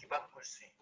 뒤바꿀 수 있는.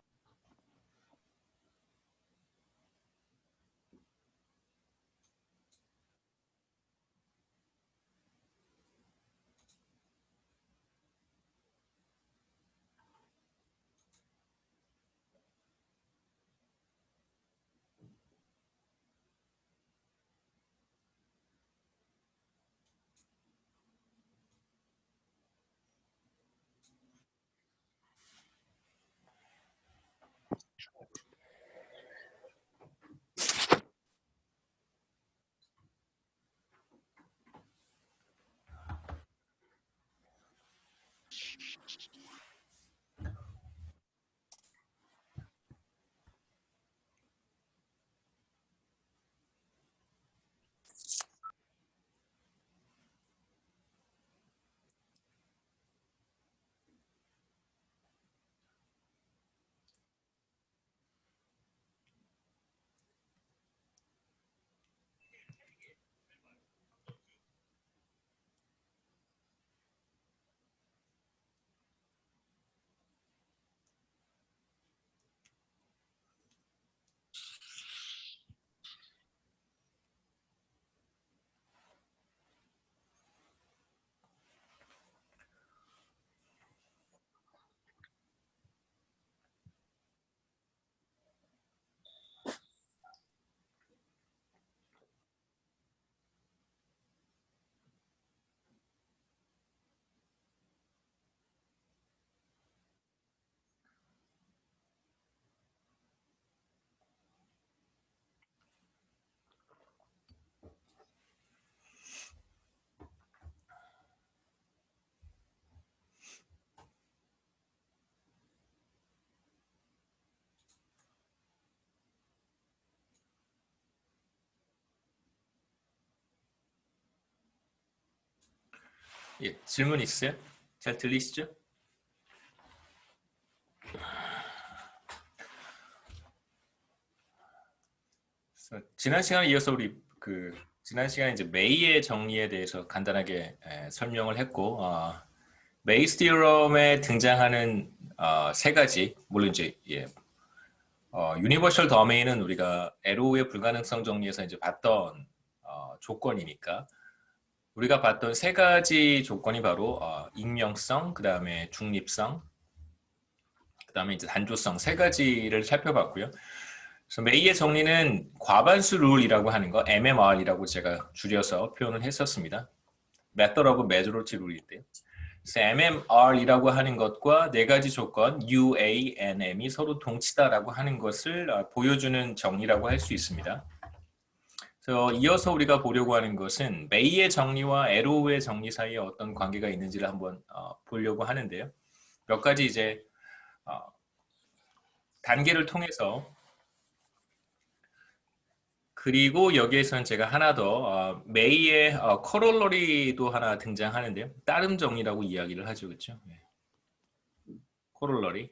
예, 질문 있어요? 잘 들리시죠? 지난 시간에 이어서 우리 지난 시간에 이제 메이의 정리에 대해서 간단하게 설명을 했고, 메이스 디어럼에 등장하는 세 가지, 물론 이제 유니버셜 더메인은 우리가 LO의 불가능성 정리에서 이제 봤던 조건이니까 우리가 봤던 세 가지 조건이 바로 익명성, 그 다음에 중립성, 그 다음에 이제 단조성 세 가지를 살펴봤고요. 그래서 메이의 정리는 과반수 룰이라고 하는 거, MMR이라고 제가 줄여서 표현을 했었습니다. Method of Majority 룰인데요. 그래서 MMR이라고 하는 것과 네 가지 조건 U, A, N, M이 서로 동치다라고 하는 것을 보여주는 정리라고 할 수 있습니다. 그래서 이어서 우리가 보려고 하는 것은 메이의 정리와 LO의 정리 사이에 어떤 관계가 있는지를 한번 보려고 하는데요. 몇 가지 이제 단계를 통해서 그리고 여기에서는 제가 하나 더 메이의 코롤러리도 하나 등장하는데요. 따름 정리라고 이야기를 하죠, 그렇죠? 네. 코롤러리.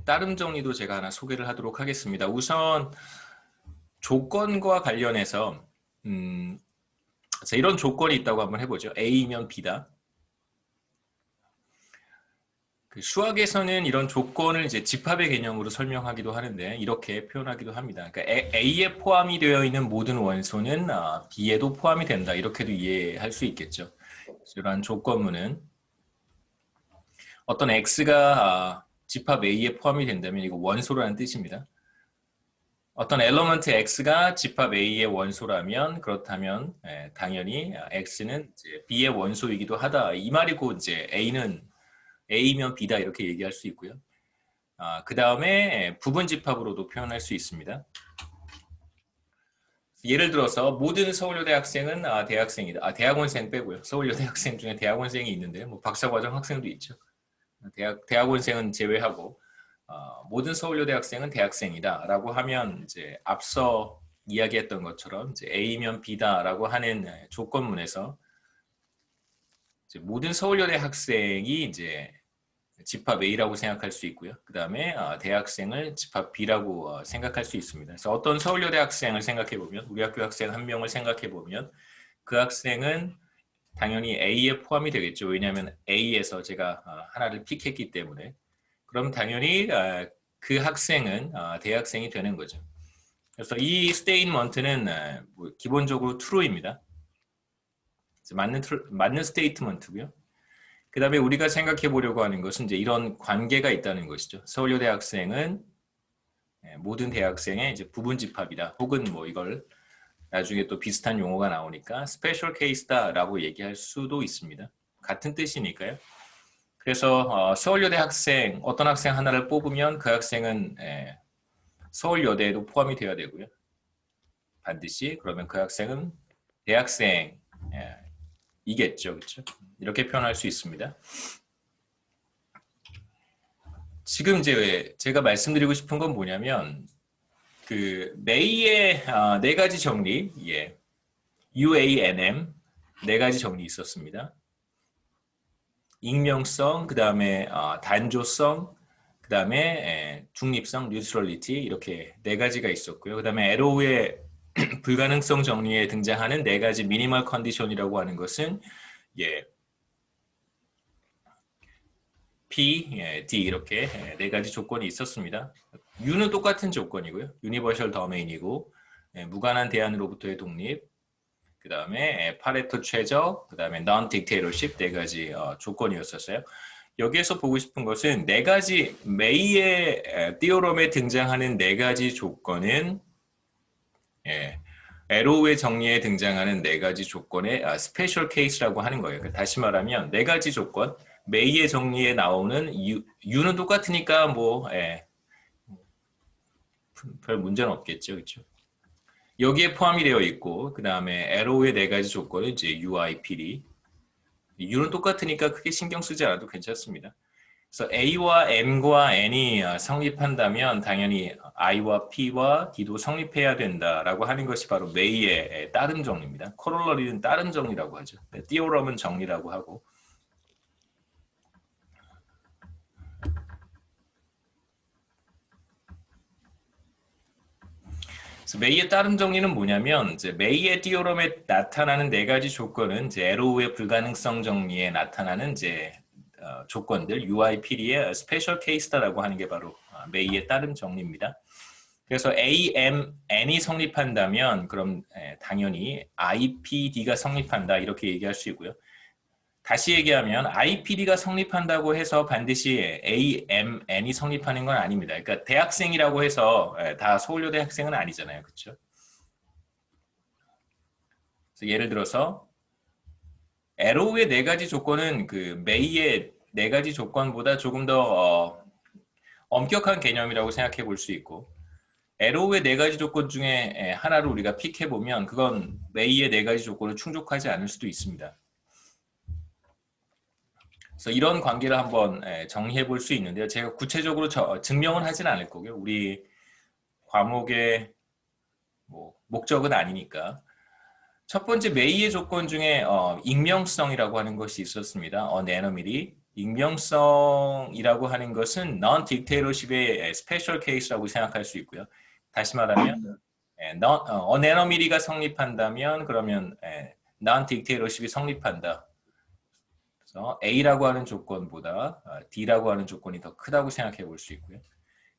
따름 정리도 제가 하나 소개를 하도록 하겠습니다. 우선 조건과 관련해서 자, 이런 조건이 있다고 한번 해보죠. A면 B다. 그 수학에서는 이런 조건을 이제 집합의 개념으로 설명하기도 하는데 이렇게 표현하기도 합니다. 그러니까 A에 포함이 되어 있는 모든 원소는 B에도 포함이 된다. 이렇게도 이해할 수 있겠죠. 이러한 조건문은 어떤 X가 집합 A에 포함이 된다면 이거 원소라는 뜻입니다. 어떤 엘러먼트 X가 집합 A의 원소라면 그렇다면 당연히 X는 이제 B의 원소이기도 하다. 이 말이고 이제 A면 B다 이렇게 얘기할 수 있고요. 그 다음에 부분 집합으로도 표현할 수 있습니다. 예를 들어서 모든 서울여대 학생은 대학생이다. 대학원생 빼고요. 서울여대 학생 중에 대학원생이 있는데요. 뭐 박사과정 학생도 있죠. 대학원생은 제외하고 모든 서울여대 학생은 대학생이다라고 하면 이제 앞서 이야기했던 것처럼 이제 A면 B다라고 하는 조건문에서 이제 모든 서울여대 학생이 이제 집합 A라고 생각할 수 있고요. 그 다음에 대학생을 집합 B라고 생각할 수 있습니다. 그래서 어떤 서울여대 학생을 생각해 보면 우리 학교 학생 한 명을 생각해 보면 그 학생은 당연히 A에 포함이 되겠죠. 왜냐하면 A에서 제가 하나를 픽했기 때문에. 그럼 당연히 그 학생은 대학생이 되는 거죠. 그래서 이 스테이트먼트는 뭐 기본적으로 true입니다. 맞는 스테이트먼트고요. 그 다음에 우리가 생각해 보려고 하는 것은 이제 이런 관계가 있다는 것이죠. 서울여대 학생은 모든 대학생의 이제 부분 집합이다. 혹은 뭐 이걸 나중에 또 비슷한 용어가 나오니까 스페셜 케이스다라고 얘기할 수도 있습니다. 같은 뜻이니까요. 그래서 서울여대 학생, 어떤 학생 하나를 뽑으면 그 학생은 서울여대에도 포함이 되어야 되고요. 반드시. 그러면 그 학생은 대학생 이겠죠. 그렇죠? 이렇게 표현할 수 있습니다. 지금 이제 제가 말씀드리고 싶은 건 뭐냐면 그 메이의 네 가지 정리, UANM 네 가지 정리 있었습니다. 익명성, 그 다음에 단조성, 그 다음에 중립성, 뉴트럴리티 이렇게 네 가지가 있었고요. 그 다음에 에로우의 불가능성 정리에 등장하는 네 가지 미니멀 컨디션이라고 하는 것은 P, D 이렇게 네 가지 조건이 있었습니다. U는 똑같은 조건이고요. 유니버셜 더메인이고 무관한 대안으로부터의 독립, 그 다음에 파레토 최적, 그 다음에 non dictatorship 네 가지 조건이었었어요. 여기에서 보고 싶은 것은 네 가지 메이의 띠오럼에 등장하는 네 가지 조건은 에로우의 정리에 등장하는 네 가지 조건의 스페셜 케이스라고 하는 거예요. 다시 말하면 네 가지 조건, 메이의 정리에 나오는 U는 똑같으니까 뭐 별 문제는 없겠죠, 그렇죠? 여기에 포함이 되어 있고 그 다음에 에로우의 네 가지 조건은 이제 UIPD, U는 똑같으니까 크게 신경 쓰지 않아도 괜찮습니다. 그래서 A와 M과 N이 성립한다면 당연히 I와 P와 D도 성립해야 된다라고 하는 것이 바로 메이의 따름 정리입니다. 코롤러리는 따름 정리라고 하죠. 띠오럼은 정리라고 하고. 그래서 메이의 따름 정리는 뭐냐면 이제 메이의 띠오럼에 나타나는 네 가지 조건은 이제 에로우의 불가능성 정리에 나타나는 이제 조건들 UIPD의 스페셜 케이스다라고 하는 게 바로 메이의 따름 정리입니다. 그래서 A, M, N이 성립한다면 그럼 당연히 IPD가 성립한다 이렇게 얘기할 수 있고요. 다시 얘기하면 IPD가 성립한다고 해서 반드시 A, M, N이 성립하는 건 아닙니다. 그러니까 대학생이라고 해서 다 서울여대 학생은 아니잖아요. 그렇죠? 그래서 예를 들어서 에로우의 네 가지 조건은 그 메이의 네 가지 조건보다 조금 더 엄격한 개념이라고 생각해 볼 수 있고 에로우의 네 가지 조건 중에 하나를 우리가 픽해보면 그건 메이의 네 가지 조건을 충족하지 않을 수도 있습니다. 그래서 이런 관계를 한번 정리해 볼 수 있는데요. 제가 구체적으로 증명은 하지는 않을 거고요. 우리 과목의 뭐 목적은 아니니까. 첫 번째 메이의 조건 중에 익명성이라고 하는 것이 있었습니다. anonymity. 익명성이라고 하는 것은 non-dictatorship의 스페셜 케이스라고 생각할 수 있고요. 다시 말하면 anonymity가 성립한다면 그러면 non-dictatorship이 성립한다. 그래서 A라고 하는 조건보다 D라고 하는 조건이 더 크다고 생각해 볼 수 있고요.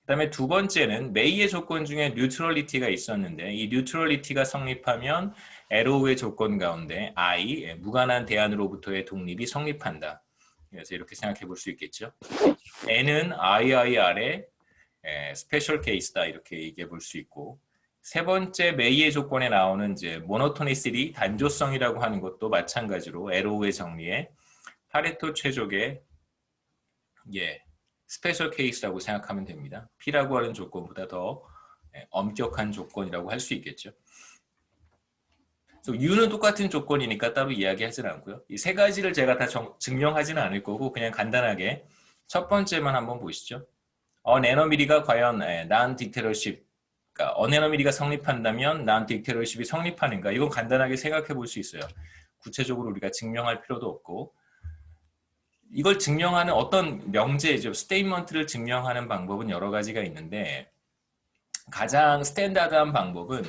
그 다음에 두 번째는 메이의 조건 중에 뉴트럴리티가 있었는데 이 뉴트럴리티가 성립하면 에로우의 조건 가운데 I, 무관한 대안으로부터의 독립이 성립한다. 그래서 이렇게 생각해 볼 수 있겠죠. N은 IIR의 스페셜 케이스다 이렇게 얘기해 볼 수 있고 세 번째 메이의 조건에 나오는 이제 모노토니시티 단조성이라고 하는 것도 마찬가지로 에로우의 정리에 파레토 최적의 스페셜 케이스라고 생각하면 됩니다. P라고 하는 조건보다 더 엄격한 조건이라고 할 수 있겠죠. 그래서 U는 똑같은 조건이니까 따로 이야기하지는 않고요. 이 세 가지를 제가 다 증명하지는 않을 거고 그냥 간단하게 첫 번째만 한번 보시죠. anonymity가 과연 non-dictatorship, 그러니까 anonymity가 성립한다면 non-dictatorship이 성립하는가? 이건 간단하게 생각해 볼 수 있어요. 구체적으로 우리가 증명할 필요도 없고 이걸 증명하는 어떤 명제죠. 스테이트먼트를 증명하는 방법은 여러 가지가 있는데 가장 스탠다드한 방법은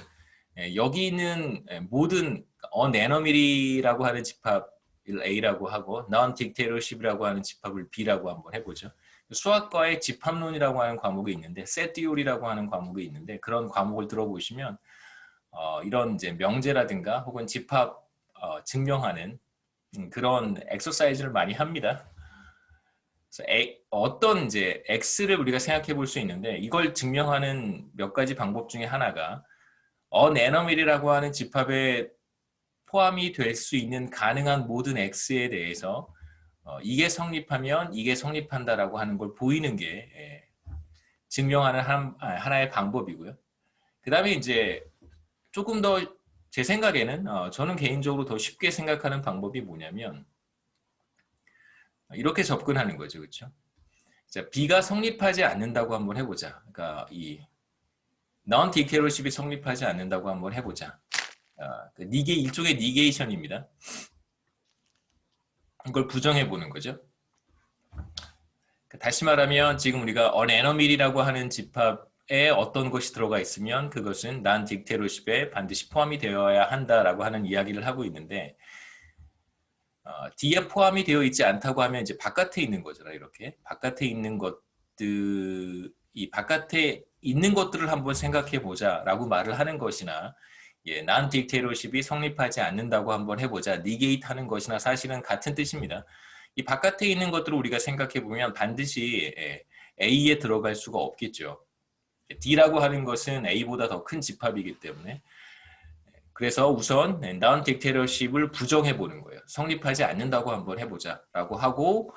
여기 있는 모든 anonymity라고 하는 집합 A라고 하고 non-dictatorship이라고 하는 집합을 B라고 한번 해보죠. 수학과에 집합론이라고 하는 과목이 있는데 set theory라고 하는 과목이 있는데 그런 과목을 들어보시면 이런 이제 명제라든가 혹은 집합 증명하는 그런 엑서사이즈를 많이 합니다. 그래서 어떤 이제 X를 우리가 생각해 볼 수 있는데 이걸 증명하는 몇 가지 방법 중에 하나가 nanometer이라고 하는 집합에 포함이 될 수 있는 가능한 모든 X에 대해서 이게 성립하면 이게 성립한다라고 하는 걸 보이는 게 증명하는 하나의 방법이고요. 그 다음에 이제 조금 더 제 생각에는 저는 개인적으로 더 쉽게 생각하는 방법이 뭐냐면 이렇게 접근하는 거죠. 그렇죠? 자, B가 성립하지 않는다고 한번 해보자. 그러니까 이 non-dictatorship이 성립하지 않는다고 한번 해보자. 일종의 니게이션입니다. 이걸 부정해 보는 거죠. 다시 말하면 지금 우리가 nanometer이라고 하는 집합에 어떤 것이 들어가 있으면 그것은 non-dictatorship에 반드시 포함이 되어야 한다라고 하는 이야기를 하고 있는데 D에 포함이 되어 있지 않다고 하면 이제 바깥에 있는 거잖아요. 이렇게 바깥에 있는 것들, 이 바깥에 있는 것들을 한번 생각해 보자라고 말을 하는 것이나 non-dictatorship이 성립하지 않는다고 한번 해보자, negate 하는 것이나 사실은 같은 뜻입니다. 이 바깥에 있는 것들을 우리가 생각해 보면 반드시 A에 들어갈 수가 없겠죠. D라고 하는 것은 A보다 더 큰 집합이기 때문에 그래서 우선 non-dictatorship을 부정해 보는 거예요. 성립하지 않는다고 한번 해보자 라고 하고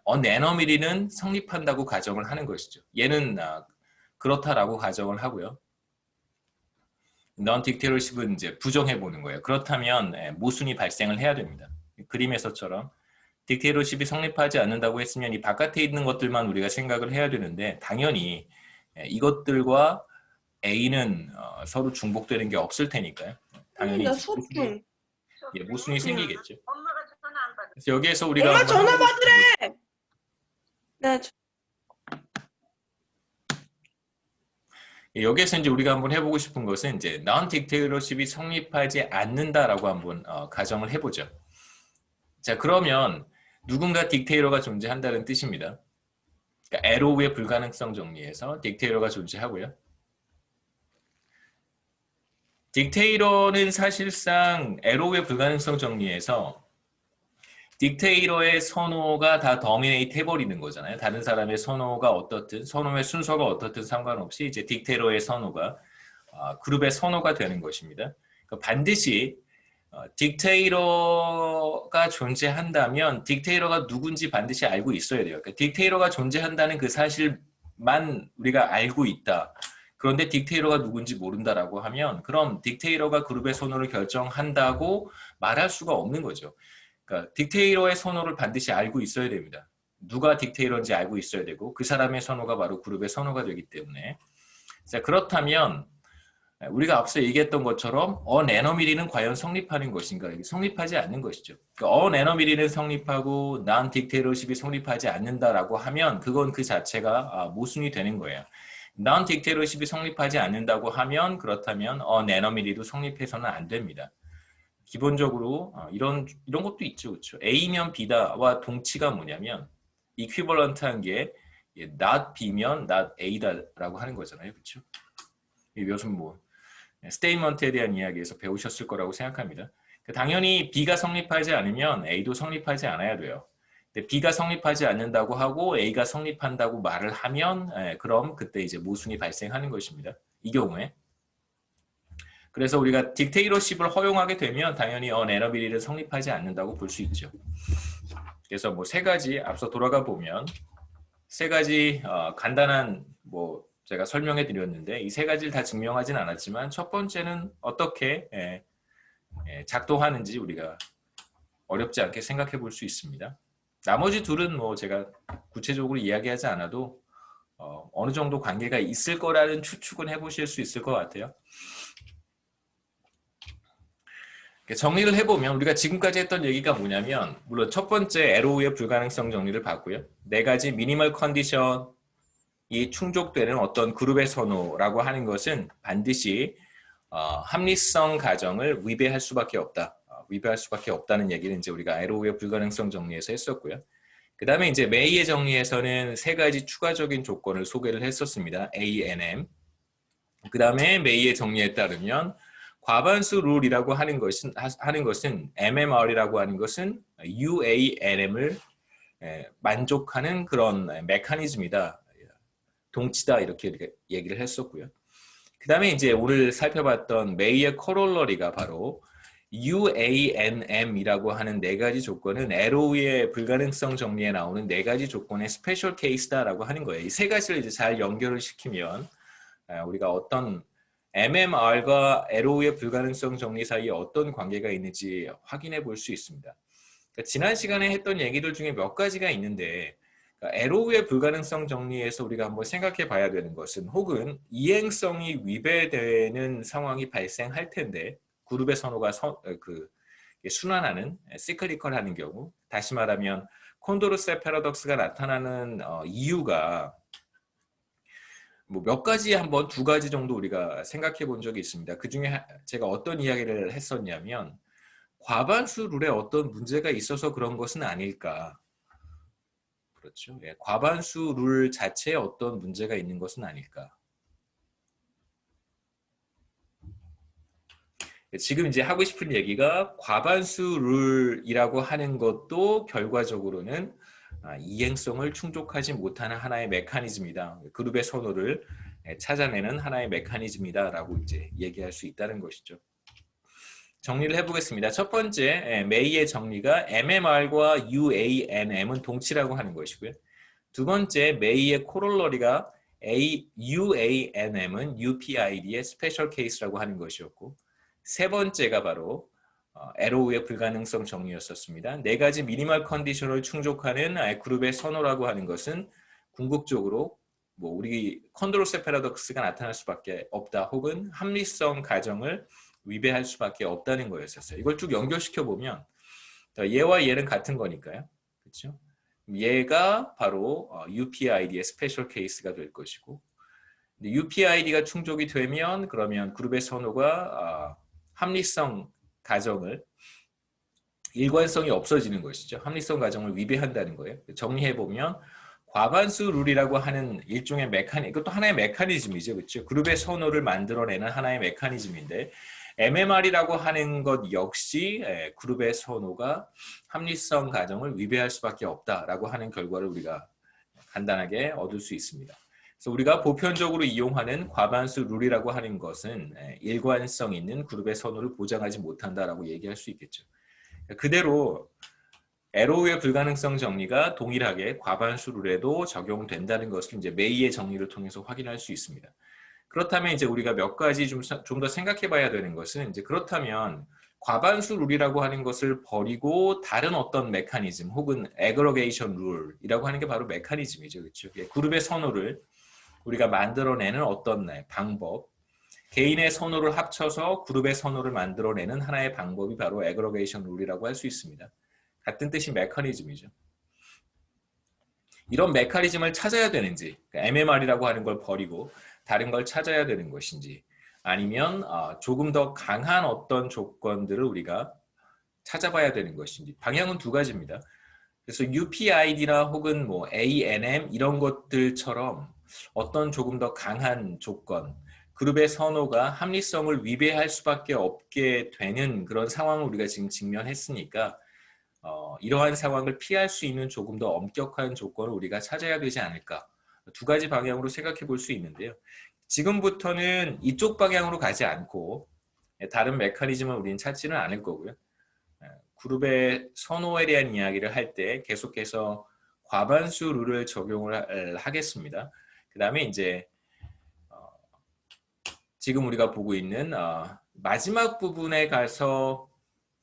nanometer는 성립한다고 가정을 하는 것이죠. 얘는 그렇다라고 가정을 하고요. non-dictatorship은 이제 부정해 보는 거예요. 그렇다면 모순이 발생을 해야 됩니다. 그림에서처럼 dictatorship이 성립하지 않는다고 했으면 이 바깥에 있는 것들만 우리가 생각을 해야 되는데 당연히 이것들과 A는 서로 중복되는 게 없을 테니까요. 당연히 모순이 생기겠죠. 그래서 여기에서 우리가 엄마 전화 받으래. 네. 여기에서 이제 우리가 한번 해보고 싶은 것은 이제 non-dictatorship이 성립하지 않는다라고 한번 가정을 해보죠. 자, 그러면 누군가 딕테이터가 존재한다는 뜻입니다. 그러니까 에로우의 불가능성 정리에서 딕테이터가 존재하고요. 딕테이터는 사실상 에로우의 불가능성 정리에서 딕테이터의 선호가 다 더미네이트 해버리는 거잖아요. 다른 사람의 선호가 어떻든, 선호의 순서가 어떻든 상관없이 이제 딕테이터의 선호가 그룹의 선호가 되는 것입니다. 그러니까 반드시 딕테이터가 존재한다면 딕테이터가 누군지 반드시 알고 있어야 돼요. 그러니까 딕테이터가 존재한다는 그 사실만 우리가 알고 있다. 그런데 딕테이터가 누군지 모른다라고 하면 그럼 딕테이터가 그룹의 선호를 결정한다고 말할 수가 없는 거죠. 그러니까 딕테이터의 선호를 반드시 알고 있어야 됩니다. 누가 딕테이터인지 알고 있어야 되고 그 사람의 선호가 바로 그룹의 선호가 되기 때문에 자, 그렇다면 우리가 앞서 얘기했던 것처럼 nanometer는 과연 성립하는 것인가? 성립하지 않는 것이죠. 그러니까 nanometer는 성립하고 non-dictatorship이 성립하지 않는다라고 하면 그건 그 자체가 모순이 되는 거예요. non-dictatorship이 성립하지 않는다고 하면 그렇다면 nanometer도 성립해서는 안 됩니다. 기본적으로 이런 것도 있죠. 그렇죠? A면 B다와 동치가 뭐냐면 equivalent한 게 not B면 not A다라고 하는 거잖아요. 그렇죠? 이것은 뭐 스테이먼트에 대한 이야기에서 배우셨을 거라고 생각합니다. 당연히 B가 성립하지 않으면 A도 성립하지 않아야 돼요. 근데 B가 성립하지 않는다고 하고 A가 성립한다고 말을 하면 그럼 그때 이제 모순이 발생하는 것입니다. 이 경우에. 그래서 우리가 딕테이터십을 허용하게 되면 당연히 nanometer는 성립하지 않는다고 볼 수 있죠. 그래서 뭐 세 가지 앞서 돌아가 보면 세 가지 간단한 뭐 제가 설명해 드렸는데 이 세 가지를 다 증명하진 않았지만 첫 번째는 어떻게 작동하는지 우리가 어렵지 않게 생각해 볼 수 있습니다. 나머지 둘은 뭐 제가 구체적으로 이야기하지 않아도 어느 정도 관계가 있을 거라는 추측은 해보실 수 있을 것 같아요. 정리를 해보면 우리가 지금까지 했던 얘기가 뭐냐면 물론 첫 번째 에로우의 불가능성 정리를 봤고요. 네 가지 미니멀 컨디션 이 충족되는 어떤 그룹의 선호라고 하는 것은 반드시 합리성 가정을 위배할 수밖에 없다. 위배할 수밖에 없다는 얘기를 이제 우리가 LO의 불가능성 정리에서 했었고요. 그 다음에 이제 메이의 정리에서는 세 가지 추가적인 조건을 소개를 했었습니다. A, N, M. 그 다음에 메이의 정리에 따르면 과반수 룰이라고 하는 것은 MMR이라고 하는 것은 UANM을 만족하는 그런 메커니즘이다. 동치다 이렇게 얘기를 했었고요. 그 다음에 이제 오늘 살펴봤던 메이의 코롤러리가 바로 UANM이라고 하는 네 가지 조건은 LO의 불가능성 정리에 나오는 네 가지 조건의 스페셜 케이스다라고 하는 거예요. 이 세 가지를 이제 잘 연결을 시키면 우리가 어떤 MMR과 LO의 불가능성 정리 사이에 어떤 관계가 있는지 확인해 볼 수 있습니다. 그러니까 지난 시간에 했던 얘기들 중에 몇 가지가 있는데 그러니까 LO의 불가능성 정리에서 우리가 한번 생각해 봐야 되는 것은 혹은 이행성이 위배되는 상황이 발생할 텐데 그룹의 선호가 순환하는 시클리컬하는 경우 다시 말하면 콘도르세 패러독스가 나타나는 이유가 뭐 몇 가지 한번 두 가지 정도 우리가 생각해 본 적이 있습니다. 그 중에 제가 어떤 이야기를 했었냐면 과반수 룰에 어떤 문제가 있어서 그런 것은 아닐까. 그렇죠. 예, 과반수 룰 자체에 어떤 문제가 있는 것은 아닐까. 지금 이제 하고 싶은 얘기가 과반수 룰이라고 하는 것도 결과적으로는 이행성을 충족하지 못하는 하나의 메커니즘이다. 그룹의 선호를 찾아내는 하나의 메커니즘이다라고 이제 얘기할 수 있다는 것이죠. 정리를 해보겠습니다. 첫 번째, 메이의 정리가 MMR과 UANM은 동치라고 하는 것이고요. 두 번째, 메이의 코롤러리가 UANM은 UPID의 스페셜 케이스라고 하는 것이었고, 세 번째가 바로 LO의 불가능성 정리였었습니다. 네 가지 미니멀 컨디션을 충족하는 그룹의 선호라고 하는 것은 궁극적으로 뭐 우리 컨드로세 패러독스가 나타날 수밖에 없다. 혹은 합리성 가정을 위배할 수밖에 없다는 거였었어요. 이걸 쭉 연결시켜 보면 얘와 얘는 같은 거니까요. 그렇죠? 얘가 바로 UPID의 스페셜 케이스가 될 것이고 UPID가 충족이 되면 그러면 그룹의 선호가 합리성 가정을 일관성이 없어지는 것이죠. 합리성 가정을 위배한다는 거예요. 정리해 보면 과반수 룰이라고 하는 일종의 이것도 하나의 메커니즘이죠. 그렇죠? 그룹의 선호를 만들어내는 하나의 메커니즘인데 MMR이라고 하는 것 역시 그룹의 선호가 합리성 가정을 위배할 수밖에 없다라고 하는 결과를 우리가 간단하게 얻을 수 있습니다. 그래서 우리가 보편적으로 이용하는 과반수 룰이라고 하는 것은 일관성 있는 그룹의 선호를 보장하지 못한다라고 얘기할 수 있겠죠. 그대로 LO의 불가능성 정리가 동일하게 과반수 룰에도 적용된다는 것을 이제 메이의 정리를 통해서 확인할 수 있습니다. 그렇다면 이제 우리가 몇 가지 좀 더 생각해 봐야 되는 것은 이제 그렇다면 과반수 룰이라고 하는 것을 버리고 다른 어떤 메커니즘 혹은 애그러게이션 룰이라고 하는 게 바로 메커니즘이죠. 그렇죠? 그룹의 선호를 우리가 만들어내는 어떤 방법, 개인의 선호를 합쳐서 그룹의 선호를 만들어내는 하나의 방법이 바로 애그러게이션 룰이라고 할 수 있습니다. 같은 뜻이 메커니즘이죠. 이런 메커니즘을 찾아야 되는지, MMR이라고 하는 걸 버리고 다른 걸 찾아야 되는 것인지, 아니면 조금 더 강한 어떤 조건들을 우리가 찾아봐야 되는 것인지, 방향은 두 가지입니다. 그래서 UPID나 혹은 뭐 ANM 이런 것들처럼 어떤 조금 더 강한 조건, 그룹의 선호가 합리성을 위배할 수밖에 없게 되는 그런 상황을 우리가 지금 직면했으니까 이러한 상황을 피할 수 있는 조금 더 엄격한 조건을 우리가 찾아야 되지 않을까. 두 가지 방향으로 생각해 볼 수 있는데요. 지금부터는 이쪽 방향으로 가지 않고 다른 메커니즘을 우리는 찾지는 않을 거고요. 그룹의 선호에 대한 이야기를 할 때 계속해서 과반수 룰을 적용을 하겠습니다. 그 다음에 이제 지금 우리가 보고 있는 마지막 부분에 가서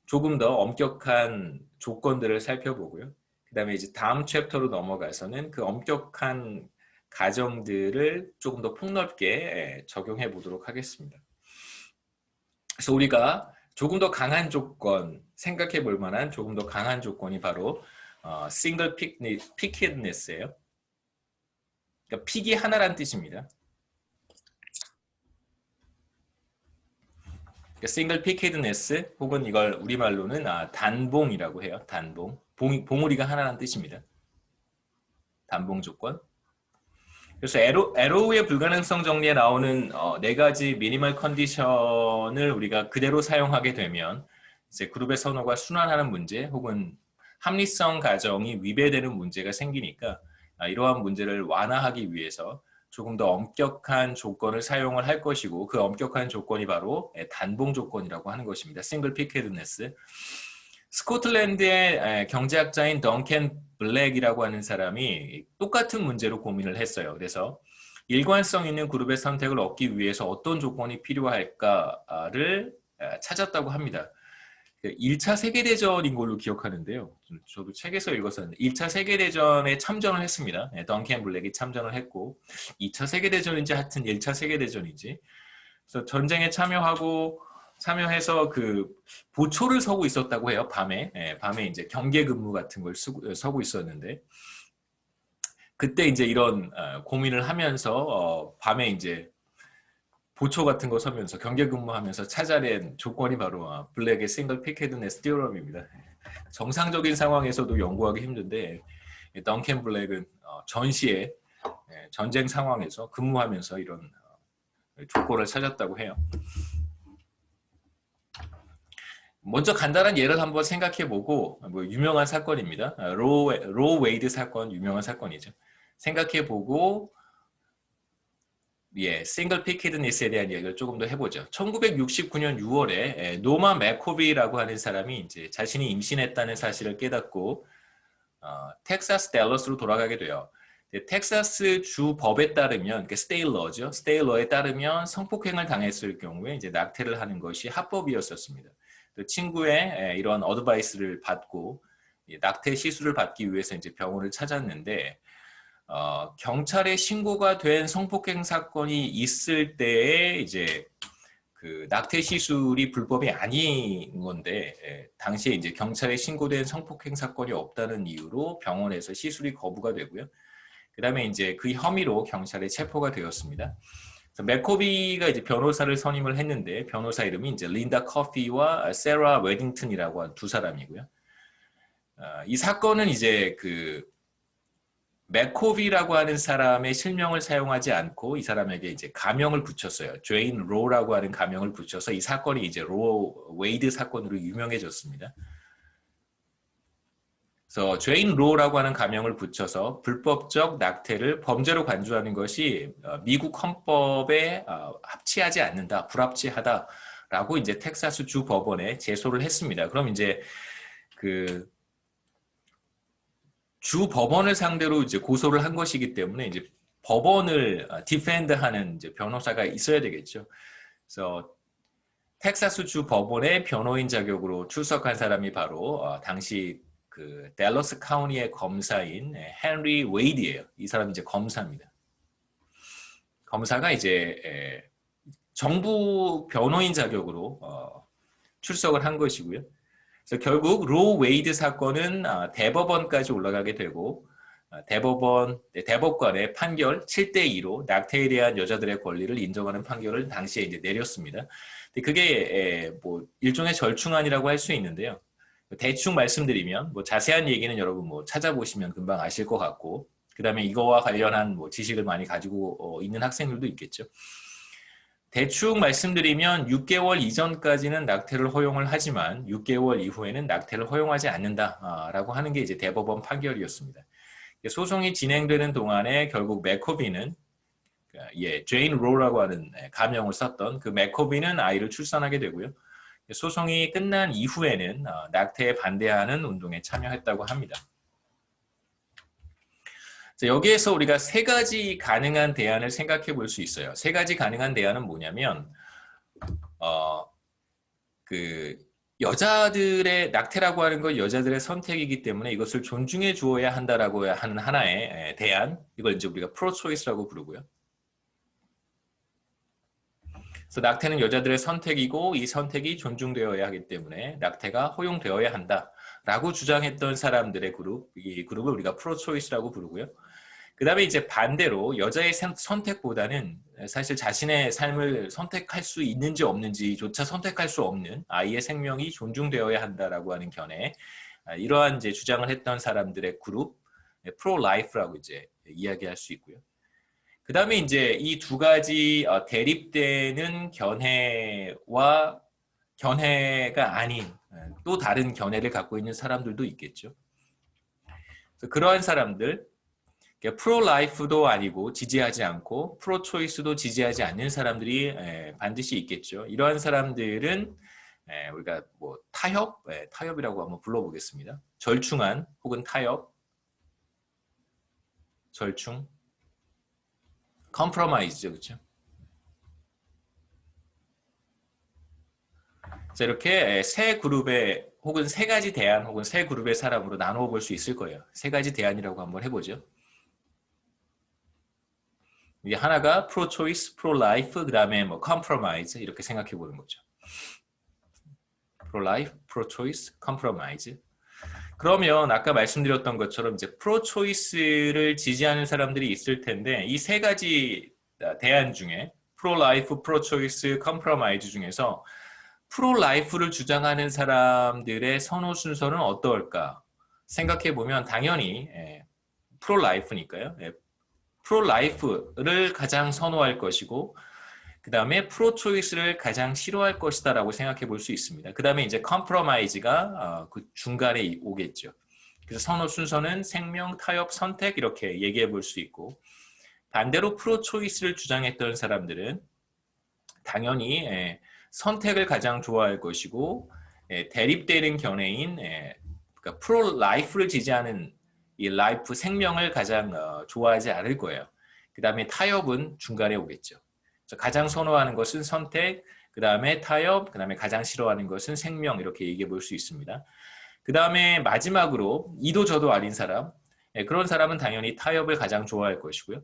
조금 더 엄격한 조건들을 살펴보고요. 그 다음에 이제 다음 챕터로 넘어가서는 그 엄격한 가정들을 조금 더 폭넓게 적용해 보도록 하겠습니다. 그래서 우리가 조금 더 강한 조건, 생각해 볼 만한 조금 더 강한 조건이 바로 싱글 피켓니스예요. 그러니까 픽이 하나란 뜻입니다. 싱글 피켓드네스 혹은 이걸 우리말로는 단봉이라고 해요. 단봉. 봉우리가 하나라는 뜻입니다. 단봉 조건. 그래서 에로우의 불가능성 정리에 나오는 네 가지 미니멀 컨디션을 우리가 그대로 사용하게 되면 이제 그룹의 선호가 순환하는 문제 혹은 합리성 가정이 위배되는 문제가 생기니까 이러한 문제를 완화하기 위해서 조금 더 엄격한 조건을 사용을 할 것이고 그 엄격한 조건이 바로 단봉 조건이라고 하는 것입니다. 싱글 피켓드네스. 스코틀랜드의 경제학자인 덩컨 블랙이라고 하는 사람이 똑같은 문제로 고민을 했어요. 그래서 일관성 있는 그룹의 선택을 얻기 위해서 어떤 조건이 필요할까를 찾았다고 합니다. 1차 세계대전인 걸로 기억하는데요. 저도 책에서 읽었었는데 1차 세계대전에 참전을 했습니다. 덩컨 블랙이 참전을 했고 2차 세계대전인지 하여튼 1차 세계대전인지 그래서 전쟁에 참여해서 그 보초를 서고 있었다고 해요. 밤에 이제 경계 근무 같은 걸 서고 있었는데 그때 이제 이런 고민을 하면서 밤에 이제 보초 같은 거 서면서 경계 근무하면서 찾아낸 조건이 바로 블랙의 싱글 피켓드네스 티어럼입니다. 정상적인 상황에서도 연구하기 힘든데 덩컨 블랙은 전시에 전쟁 상황에서 근무하면서 이런 조건을 찾았다고 해요. 먼저 간단한 예를 한번 생각해보고 유명한 사건입니다. 로 웨이드 사건 유명한 사건이죠. 생각해보고 싱글 피켓드네스에 대한 이야기를 조금 더 해보죠. 1969년 6월에 노마 맥코비라고 하는 사람이 이제 자신이 임신했다는 사실을 깨닫고 텍사스 댈러스로 돌아가게 돼요. 텍사스 주 법에 따르면 스테일러죠. 스테일러에 따르면 성폭행을 당했을 경우에 이제 낙태를 하는 것이 합법이었었습니다. 친구의 이런 어드바이스를 받고 낙태 시술을 받기 위해서 이제 병원을 찾았는데 경찰에 신고가 된 성폭행 사건이 있을 때에 이제 그 낙태 시술이 불법이 아닌 건데 당시에 이제 경찰에 신고된 성폭행 사건이 없다는 이유로 병원에서 시술이 거부가 되고요. 그다음에 이제 그 혐의로 경찰에 체포가 되었습니다. 맥코비가 이제 변호사를 선임을 했는데 변호사 이름이 이제 린다 커피와 세라 웨딩턴이라고 한 두 사람이고요. 이 사건은 이제 그 맥코비라고 하는 사람의 실명을 사용하지 않고 이 사람에게 이제 가명을 붙였어요. 죄인 로라고 하는 가명을 붙여서 이 사건이 이제 로 웨이드 사건으로 유명해졌습니다. 그래서 죄인 로라고 하는 가명을 붙여서 불법적 낙태를 범죄로 간주하는 것이 미국 헌법에 합치하지 않는다, 불합치하다라고 이제 텍사스 주 법원에 제소를 했습니다. 그럼 이제 그 주 법원을 상대로 이제 고소를 한 것이기 때문에 이제 법원을 디펜드하는 이제 변호사가 있어야 되겠죠. 그래서 텍사스 주 법원의 변호인 자격으로 출석한 사람이 바로 당시 그 댈러스 카운티의 검사인 헨리 웨이드예요. 이 사람이 이제 검사입니다. 검사가 이제 정부 변호인 자격으로 출석을 한 것이고요. 그래서 결국 로 웨이드 사건은 대법원까지 올라가게 되고 대법관의 판결 7대2로 낙태에 대한 여자들의 권리를 인정하는 판결을 당시에 이제 내렸습니다. 근데 그게 뭐 일종의 절충안이라고 할 수 있는데요. 대충 말씀드리면 뭐 자세한 얘기는 여러분 뭐 찾아보시면 금방 아실 것 같고 그다음에 이거와 관련한 뭐 지식을 많이 가지고 있는 학생들도 있겠죠. 대충 말씀드리면 6개월 이전까지는 낙태를 허용을 하지만 6개월 이후에는 낙태를 허용하지 않는다라고 하는 게 이제 대법원 판결이었습니다. 소송이 진행되는 동안에 결국 맥코비는 죄인 로라고 하는 가명을 썼던 그 맥코비는 아이를 출산하게 되고요. 소송이 끝난 이후에는 낙태에 반대하는 운동에 참여했다고 합니다. 여기에서 우리가 세 가지 가능한 대안을 생각해 볼 수 있어요. 세 가지 가능한 대안은 뭐냐면 그 여자들의 낙태라고 하는 건 여자들의 선택이기 때문에 이것을 존중해 주어야 한다라고 하는 하나의 대안. 이걸 이제 우리가 프로초이스라고 부르고요. 그래서 낙태는 여자들의 선택이고 이 선택이 존중되어야 하기 때문에 낙태가 허용되어야 한다라고 주장했던 사람들의 그룹, 이 그룹을 우리가 프로초이스라고 부르고요. 그다음에 이제 반대로 여자의 선택보다는 사실 자신의 삶을 선택할 수 있는지 없는지조차 선택할 수 없는 아이의 생명이 존중되어야 한다라고 하는 견해, 이러한 이제 주장을 했던 사람들의 그룹, 프로-라이프라고 이제 이야기할 수 있고요. 그다음에 이제 이 두 가지 대립되는 견해와 견해가 아닌 또 다른 견해를 갖고 있는 사람들도 있겠죠. 그래서 그러한 사람들, 프로-라이프도 아니고 지지하지 않고 프로-초이스도 지지하지 않는 사람들이 반드시 있겠죠. 이러한 사람들은 우리가 뭐 타협이라고 한번 불러보겠습니다. 절충안 혹은 타협, 절충, 컴프로마이즈죠, 그렇죠? 자, 이렇게 세 그룹의 혹은 세 가지 대안 혹은 세 그룹의 사람으로 나누어 볼 수 있을 거예요. 세 가지 대안이라고 한번 해보죠. 이게 하나가 프로-초이스, 프로-라이프, 그 다음에 뭐 컴프로마이즈 이렇게 생각해 보는 거죠. 프로-라이프, 프로-초이스, 컴프로마이즈. 그러면 아까 말씀드렸던 것처럼 이제 프로-초이스를 지지하는 사람들이 있을 텐데 이 세 가지 대안 중에 프로-라이프, 프로-초이스, 컴프로마이즈 중에서 프로-라이프를 주장하는 사람들의 선호 순서는 어떨까 생각해 보면 당연히 프로-라이프니까요. 프로-라이프를 가장 선호할 것이고 그 다음에 프로-초이스를 가장 싫어할 것이다 라고 생각해 볼 수 있습니다. 그 다음에 이제 컴프로마이즈가 그 중간에 오겠죠. 그래서 선호 순서는 생명, 타협, 선택 이렇게 얘기해 볼 수 있고 반대로 프로-초이스를 주장했던 사람들은 당연히 선택을 가장 좋아할 것이고 대립되는 견해인 그러니까 프로-라이프를 지지하는 이 라이프 생명을 가장 좋아하지 않을 거예요. 그 다음에 타협은 중간에 오겠죠. 그래서 가장 선호하는 것은 선택, 그 다음에 타협, 그 다음에 가장 싫어하는 것은 생명 이렇게 얘기해 볼 수 있습니다. 그 다음에 마지막으로 이도 저도 아닌 사람, 그런 사람은 당연히 타협을 가장 좋아할 것이고요.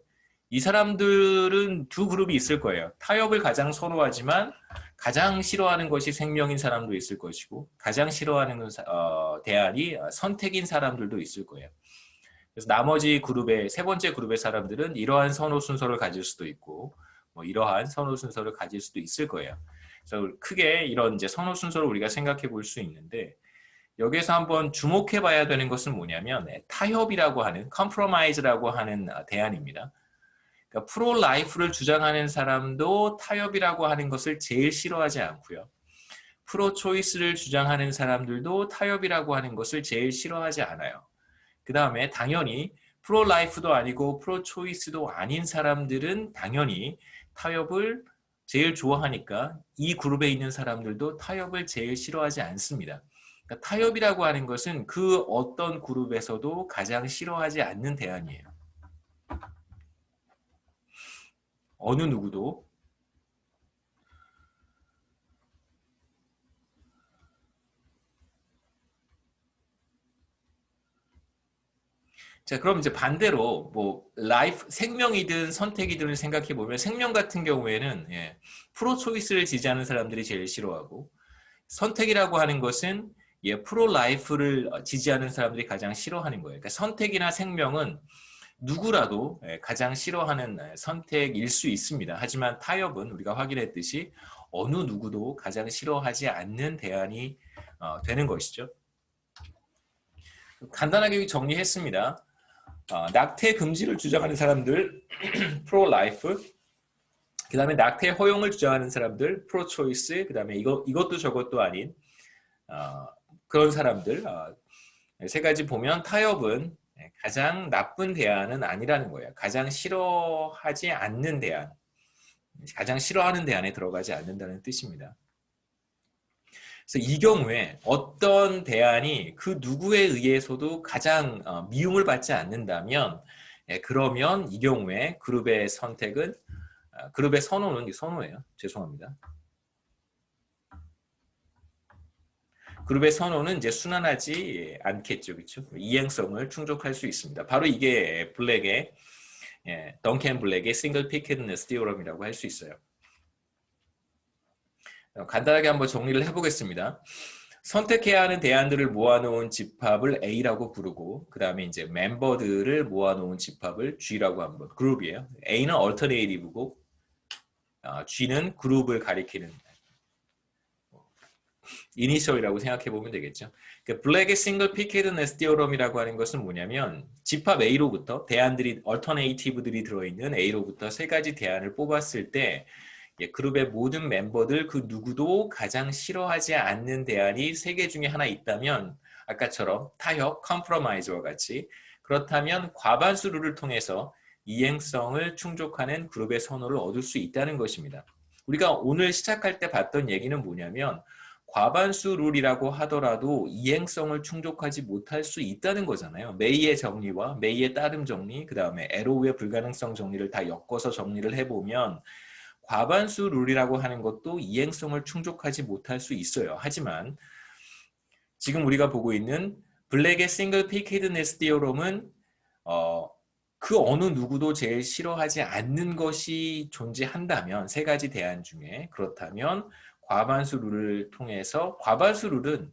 이 사람들은 두 그룹이 있을 거예요. 타협을 가장 선호하지만 가장 싫어하는 것이 생명인 사람도 있을 것이고 가장 싫어하는 대안이 선택인 사람들도 있을 거예요. 그래서 나머지 그룹의 세 번째 그룹의 사람들은 이러한 선호 순서를 가질 수도 있고 뭐 이러한 선호 순서를 가질 수도 있을 거예요. 그래서 크게 이런 이제 선호 순서를 우리가 생각해 볼 수 있는데 여기에서 한번 주목해 봐야 되는 것은 뭐냐면 타협이라고 하는 컴프로마이즈라고 하는 대안입니다. 그러니까 프로-라이프를 주장하는 사람도 타협이라고 하는 것을 제일 싫어하지 않고요. 프로-초이스를 주장하는 사람들도 타협이라고 하는 것을 제일 싫어하지 않아요. 그 다음에 당연히 프로-라이프도 아니고 프로-초이스도 아닌 사람들은 당연히 타협을 제일 좋아하니까 이 그룹에 있는 사람들도 타협을 제일 싫어하지 않습니다. 그러니까 타협이라고 하는 것은 그 어떤 그룹에서도 가장 싫어하지 않는 대안이에요. 어느 누구도. 자, 그럼 이제 반대로 뭐 라이프 생명이든 선택이든 생각해 보면 생명 같은 경우에는 프로 초이스를 지지하는 사람들이 제일 싫어하고 선택이라고 하는 것은 프로 라이프를 지지하는 사람들이 가장 싫어하는 거예요. 그러니까 선택이나 생명은 누구라도 가장 싫어하는 선택일 수 있습니다. 하지만 타협은 우리가 확인했듯이 어느 누구도 가장 싫어하지 않는 대안이 되는 것이죠. 간단하게 정리했습니다. 낙태 금지를 주장하는 사람들 프로-라이프, 그 다음에 낙태 허용을 주장하는 사람들 프로-초이스, 그 다음에 이것도 저것도 아닌 그런 사람들 세 가지 보면 타협은 가장 나쁜 대안은 아니라는 거예요. 가장 싫어하지 않는 대안, 가장 싫어하는 대안에 들어가지 않는다는 뜻입니다. 그래서 이 경우에 어떤 대안이 그 누구에 의해서도 가장 미움을 받지 않는다면 그러면 이 경우에 그룹의 선택은 그룹의 선호예요. 죄송합니다. 그룹의 선호는 이제 순환하지 않겠죠, 그렇죠? 이행성을 충족할 수 있습니다. 바로 이게 블랙의 덩컨 블랙의 싱글 피켓니스 티오럼이라고 할 수 있어요. 간단하게 한번 정리를 해보겠습니다. 선택해야 하는 대안들을 모아놓은 집합을 A라고 부르고 그 다음에 이제 멤버들을 모아놓은 집합을 G라고 한번 그룹이에요. A는 alternative고 G는 그룹을 가리키는 이니셜이라고 생각해 보면 되겠죠. 그러니까 블랙의 싱글 피켓드네스 디어럼이라고 하는 것은 뭐냐면 집합 A로부터 대안들이 얼터네이티브들이 들어있는 A로부터 세 가지 대안을 뽑았을 때 그룹의 모든 멤버들 그 누구도 가장 싫어하지 않는 대안이 세 개 중에 하나 있다면 아까처럼 타협, 컴프로마이즈와 같이 그렇다면 과반수 룰을 통해서 이행성을 충족하는 그룹의 선호를 얻을 수 있다는 것입니다. 우리가 오늘 시작할 때 봤던 얘기는 뭐냐면 과반수 룰이라고 하더라도 이행성을 충족하지 못할 수 있다는 거잖아요. 메이의 정리와 메이의 따름 정리, 그 다음에 에로우의 불가능성 정리를 다 엮어서 정리를 해보면 과반수 룰이라고 하는 것도 이행성을 충족하지 못할 수 있어요. 하지만 지금 우리가 보고 있는 블랙의 싱글 피켓드네스 디어럼은 그 어느 누구도 제일 싫어하지 않는 것이 존재한다면 세 가지 대안 중에 그렇다면 과반수 룰을 통해서 과반수 룰은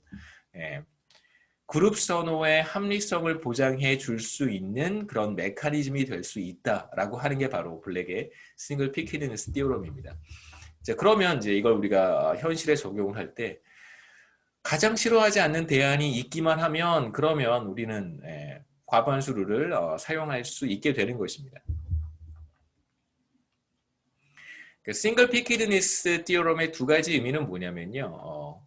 그룹 선호의 합리성을 보장해 줄 수 있는 그런 메커니즘이 될 수 있다라고 하는 게 바로 블랙의 싱글 피켓드네스 디어럼입니다. 자, 그러면 이제 이걸 우리가 현실에 적용을 할 때 가장 싫어하지 않는 대안이 있기만 하면 그러면 우리는 과반수 룰을 사용할 수 있게 되는 것입니다. 싱글 피켓드네스 디어럼의 두 가지 의미는 뭐냐면요.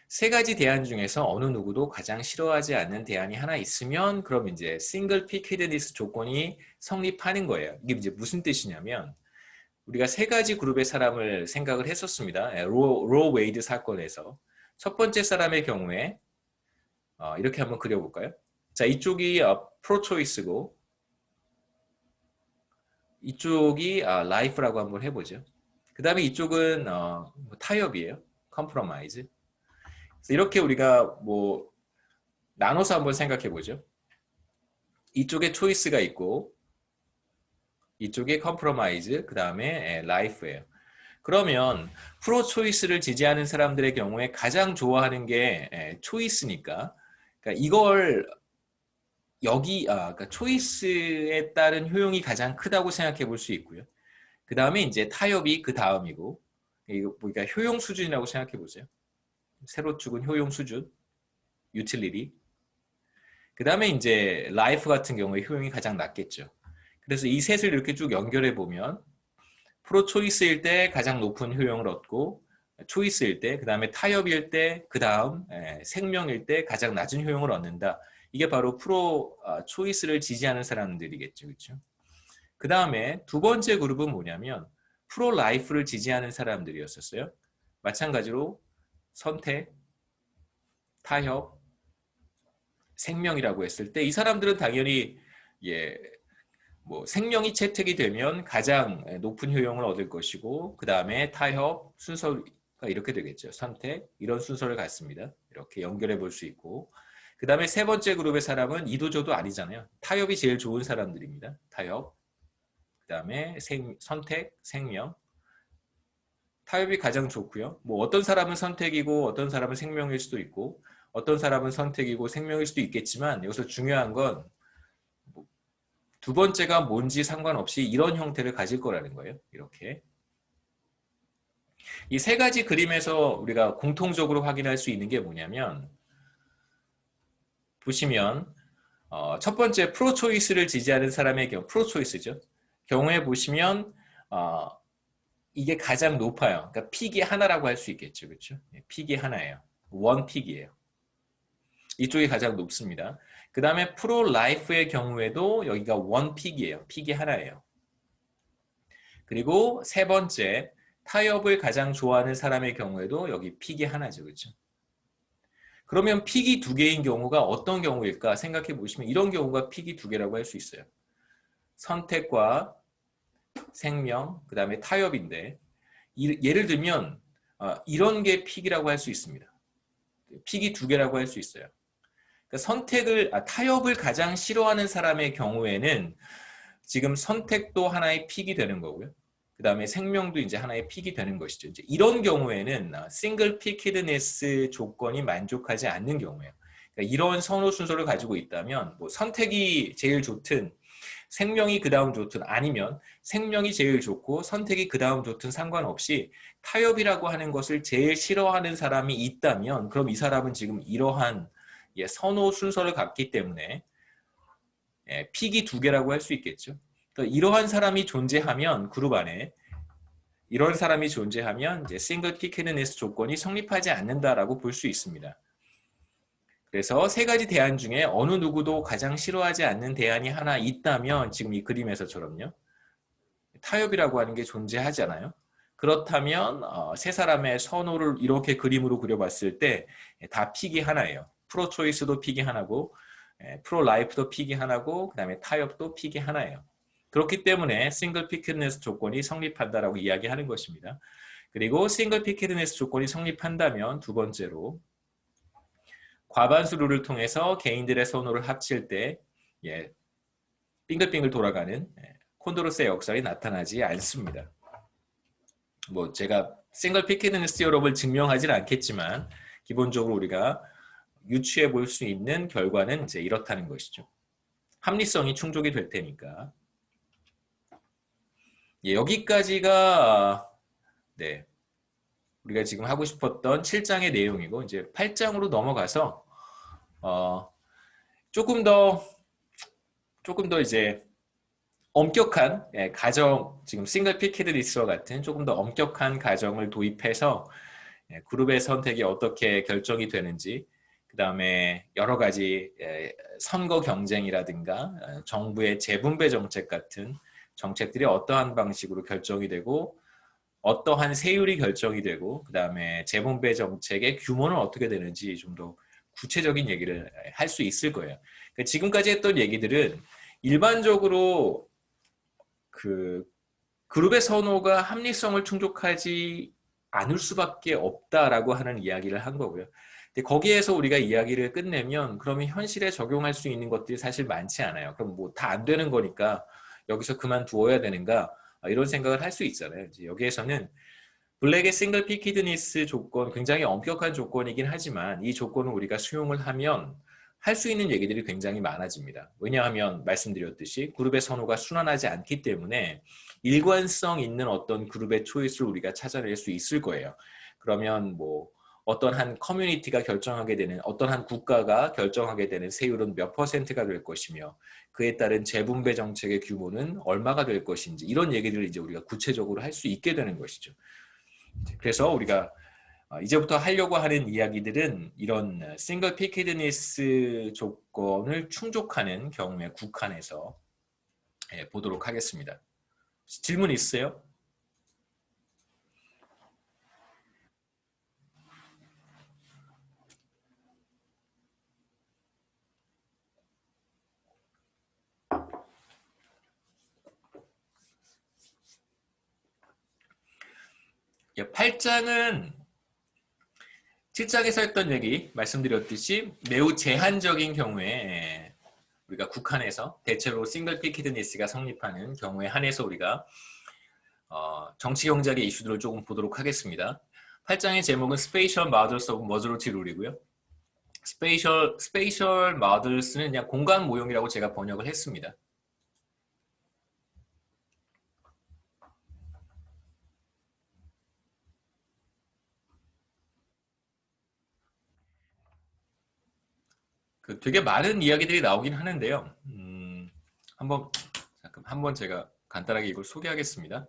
세 가지 대안 중에서 어느 누구도 가장 싫어하지 않는 대안이 하나 있으면 그럼 이제 싱글 피켓드네스 조건이 성립하는 거예요. 이게 이제 무슨 뜻이냐면 우리가 세 가지 그룹의 사람을 생각을 했었습니다. 로 웨이드 사건에서 첫 번째 사람의 경우에 이렇게 한번 그려볼까요? 자, 이쪽이 프로 초이스고 이쪽이 라이프라고 한번 해보죠. 그 다음에 이쪽은 타협이에요. 컴프로마이즈. 이렇게 우리가 뭐 나눠서 한번 생각해 보죠. 이쪽에 초이스가 있고 이쪽에 컴프로마이즈, 그 다음에 라이프예요. 그러면 프로 초이스를 지지하는 사람들의 경우에 가장 좋아하는 게 초이스니까 그러니까 이걸 그러니까 초이스에 따른 효용이 가장 크다고 생각해 볼 수 있고요. 그 다음에 이제 타협이 그 다음이고 이거 그러니까 효용 수준이라고 생각해 보세요. 세로 축은 효용 수준, 유틸리티. 그 다음에 이제 라이프 같은 경우에 효용이 가장 낮겠죠. 그래서 이 셋을 이렇게 쭉 연결해 보면 프로 초이스일 때 가장 높은 효용을 얻고 초이스일 때, 그 다음에 타협일 때, 그 다음 생명일 때 가장 낮은 효용을 얻는다. 이게 바로 프로 초이스를 지지하는 사람들이겠죠. 그렇죠? 그 다음에 두 번째 그룹은 뭐냐면 프로 라이프를 지지하는 사람들이었었어요. 마찬가지로 선택, 타협, 생명이라고 했을 때 이 사람들은 당연히 뭐 생명이 채택이 되면 가장 높은 효용을 얻을 것이고 그 다음에 타협 순서가 이렇게 되겠죠. 선택 이런 순서를 갖습니다. 이렇게 연결해 볼 수 있고 그 다음에 세 번째 그룹의 사람은 이도저도 아니잖아요. 타협이 제일 좋은 사람들입니다. 타협 그 다음에 선택, 생명 타협이 가장 좋고요. 뭐 어떤 사람은 선택이고 어떤 사람은 생명일 수도 있고 어떤 사람은 선택이고 생명일 수도 있겠지만 여기서 중요한 건 두 번째가 뭔지 상관없이 이런 형태를 가질 거라는 거예요. 이렇게. 이 세 가지 그림에서 우리가 공통적으로 확인할 수 있는 게 뭐냐면 보시면 첫 번째 프로 초이스를 지지하는 사람의 경우 프로 초이스죠. 경우에 보시면 이게 가장 높아요. 그러니까 픽이 하나라고 할 수 있겠죠. 그렇죠? 픽이 하나예요. 원 픽이에요. 이쪽이 가장 높습니다. 그 다음에 프로 라이프의 경우에도 여기가 원 픽이에요. 픽이 하나예요. 그리고 세 번째 타협을 가장 좋아하는 사람의 경우에도 여기 픽이 하나죠. 그렇죠? 그러면 픽이 두 개인 경우가 어떤 경우일까 생각해 보시면 이런 경우가 픽이 두 개라고 할 수 있어요. 선택과 생명, 그 다음에 타협인데 예를 들면 이런 게 픽이라고 할 수 있습니다. 픽이 두 개라고 할 수 있어요. 그러니까 타협을 가장 싫어하는 사람의 경우에는 지금 선택도 하나의 픽이 되는 거고요. 그 다음에 생명도 이제 하나의 픽이 되는 것이죠. 이제 이런 경우에는 싱글 피키드네스 조건이 만족하지 않는 경우예요. 그러니까 이런 선호 순서를 가지고 있다면 뭐 선택이 제일 좋든 생명이 그 다음 좋든 아니면 생명이 제일 좋고 선택이 그 다음 좋든 상관없이 타협이라고 하는 것을 제일 싫어하는 사람이 있다면 그럼 이 사람은 지금 이러한 선호 순서를 갖기 때문에 픽이 두 개라고 할 수 있겠죠. 그러니까 이러한 사람이 존재하면 그룹 안에 이런 사람이 존재하면 이제 싱글 피키드네스 조건이 성립하지 않는다라고 볼 수 있습니다. 그래서 세 가지 대안 중에 어느 누구도 가장 싫어하지 않는 대안이 하나 있다면 지금 이 그림에서처럼요. 타협이라고 하는 게 존재하잖아요. 그렇다면 세 사람의 선호를 이렇게 그림으로 그려봤을 때 다 픽이 하나예요. 프로 초이스도 픽이 하나고 프로 라이프도 픽이 하나고 그 다음에 타협도 픽이 하나예요. 그렇기 때문에 싱글 피키드네스 조건이 성립한다라고 이야기하는 것입니다. 그리고 싱글 피키드네스 조건이 성립한다면 두 번째로 과반수 룰을 통해서 개인들의 선호를 합칠 때 빙글빙글 돌아가는 콘도로스의 역설이 나타나지 않습니다. 뭐 제가 싱글 피키드네스 티어럼을 증명하지는 않겠지만 기본적으로 우리가 유추해 볼 수 있는 결과는 이제 이렇다는 것이죠. 합리성이 충족이 될 테니까. 여기까지가 우리가 지금 하고 싶었던 7장의 내용이고 이제 8장으로 넘어가서 조금 더 이제 엄격한 가정, 지금 싱글 피키드니스와 같은 조금 더 엄격한 가정을 도입해서 그룹의 선택이 어떻게 결정이 되는지, 그 다음에 여러 가지 선거 경쟁이라든가 정부의 재분배 정책 같은 정책들이 어떠한 방식으로 결정이 되고 어떠한 세율이 결정이 되고 그 다음에 재분배 정책의 규모는 어떻게 되는지 좀 더 구체적인 얘기를 할 수 있을 거예요. 그러니까 지금까지 했던 얘기들은 일반적으로 그 그룹의 선호가 합리성을 충족하지 않을 수밖에 없다라고 하는 이야기를 한 거고요. 근데 거기에서 우리가 이야기를 끝내면 그러면 현실에 적용할 수 있는 것들이 사실 많지 않아요. 그럼 뭐 다 안 되는 거니까 여기서 그만두어야 되는가 이런 생각을 할 수 있잖아요. 이제 여기에서는 블랙의 싱글 피키드니스 조건 굉장히 엄격한 조건이긴 하지만 이 조건을 우리가 수용을 하면 할 수 있는 얘기들이 굉장히 많아집니다. 왜냐하면 말씀드렸듯이 그룹의 선호가 순환하지 않기 때문에 일관성 있는 어떤 그룹의 초이스를 우리가 찾아낼 수 있을 거예요. 그러면 뭐 어떤 한 커뮤니티가 결정하게 되는 어떤 한 국가가 결정하게 되는 세율은 몇 퍼센트가 될 것이며 그에 따른 재분배 정책의 규모는 얼마가 될 것인지 이런 얘기들을 이제 우리가 구체적으로 할 수 있게 되는 것이죠. 그래서 우리가 이제부터 하려고 하는 이야기들은 이런 싱글 피키드니스 조건을 충족하는 경우에 국한해서 보도록 하겠습니다. 질문 있어요? 예, 8장은 7장에서 했던 얘기 말씀드렸듯이 매우 제한적인 경우에 우리가 국한해서 대체로 싱글 피키드니스가 성립하는 경우에 한해서 우리가 정치 경제학의 이슈들을 조금 보도록 하겠습니다. 8장의 제목은 Spatial Models of Majority Rule이고요. Spatial Models는 그냥 공간 모형이라고 제가 번역을 했습니다. 되게 많은 이야기들이 나오긴 하는데요. 한번 제가 간단하게 이걸 소개하겠습니다.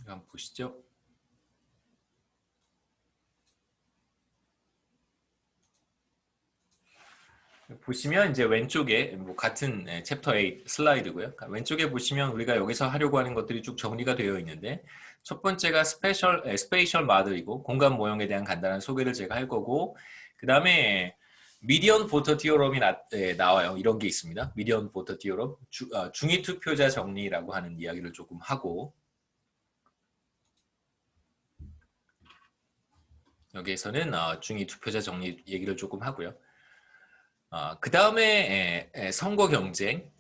한번 보시죠. 보시면 이제 왼쪽에 뭐 같은 챕터 8 슬라이드고요. 왼쪽에 보시면 우리가 여기서 하려고 하는 것들이 쭉 정리가 되어 있는데 첫 번째가 스페이셜 마들이고 공간 모형에 대한 간단한 소개를 제가 할 거고 그 다음에 미디언 보터 티오럼이 나와요. 이런 게 있습니다. 미디언 보터 티오럼 중위 투표자 정리라고 하는 이야기를 조금 하고 여기에서는 중위 투표자 정리 얘기를 조금 하고요. 그 다음에 선거 경쟁.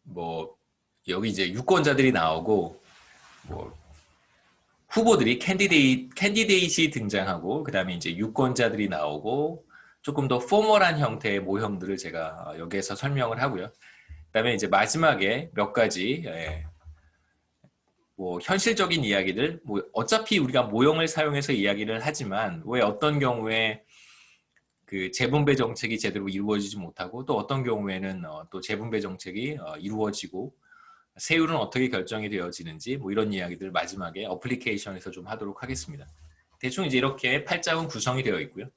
뭐 여기 이제 유권자들이 나오고 뭐 후보들이 캔디데이트이 등장하고 그 다음에 이제 유권자들이 나오고 조금 더 포멀한 형태의 모형들을 제가 여기에서 설명을 하고요. 그 다음에 이제 마지막에 몇 가지 뭐 현실적인 이야기들, 뭐 어차피 우리가 모형을 사용해서 이야기를 하지만 왜 어떤 경우에 그 재분배 정책이 제대로 이루어지지 못하고 또 어떤 경우에는 또 재분배 정책이 이루어지고 세율은 어떻게 결정이 되어지는지 뭐 이런 이야기들 마지막에 어플리케이션에서 좀 하도록 하겠습니다. 대충 이제 이렇게 8장은 구성이 되어 있고요.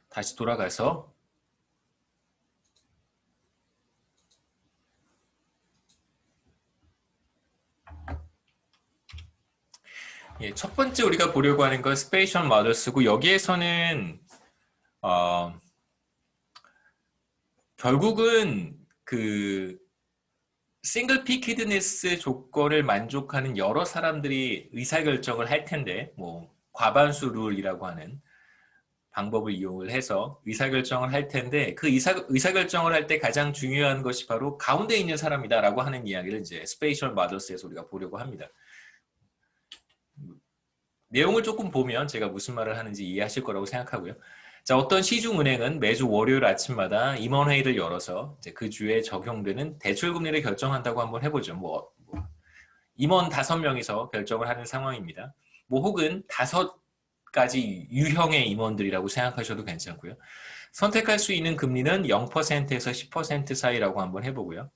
다시 돌아가서 첫 번째 우리가 보려고 하는 건 스페이셜 모델스고 여기에서는 결국은 그 싱글 피키드니스 조건을 만족하는 여러 사람들이 의사결정을 할 텐데 뭐 과반수 룰이라고 하는 방법을 이용을 해서 의사결정을 할 텐데 그 의사결정을 할 때 가장 중요한 것이 바로 가운데 있는 사람이다라고 하는 이야기를 이제 스페이셜 모델스에서 우리가 보려고 합니다. 내용을 조금 보면 제가 무슨 말을 하는지 이해하실 거라고 생각하고요. 자, 어떤 시중은행은 매주 월요일 아침마다 임원회의를 열어서 이제 그 주에 적용되는 대출금리를 결정한다고 한번 해보죠. 뭐 임원 5명이서 결정을 하는 상황입니다. 뭐 혹은 5가지 유형의 임원들이라고 생각하셔도 괜찮고요. 선택할 수 있는 금리는 0%에서 10% 사이라고 한번 해보고요.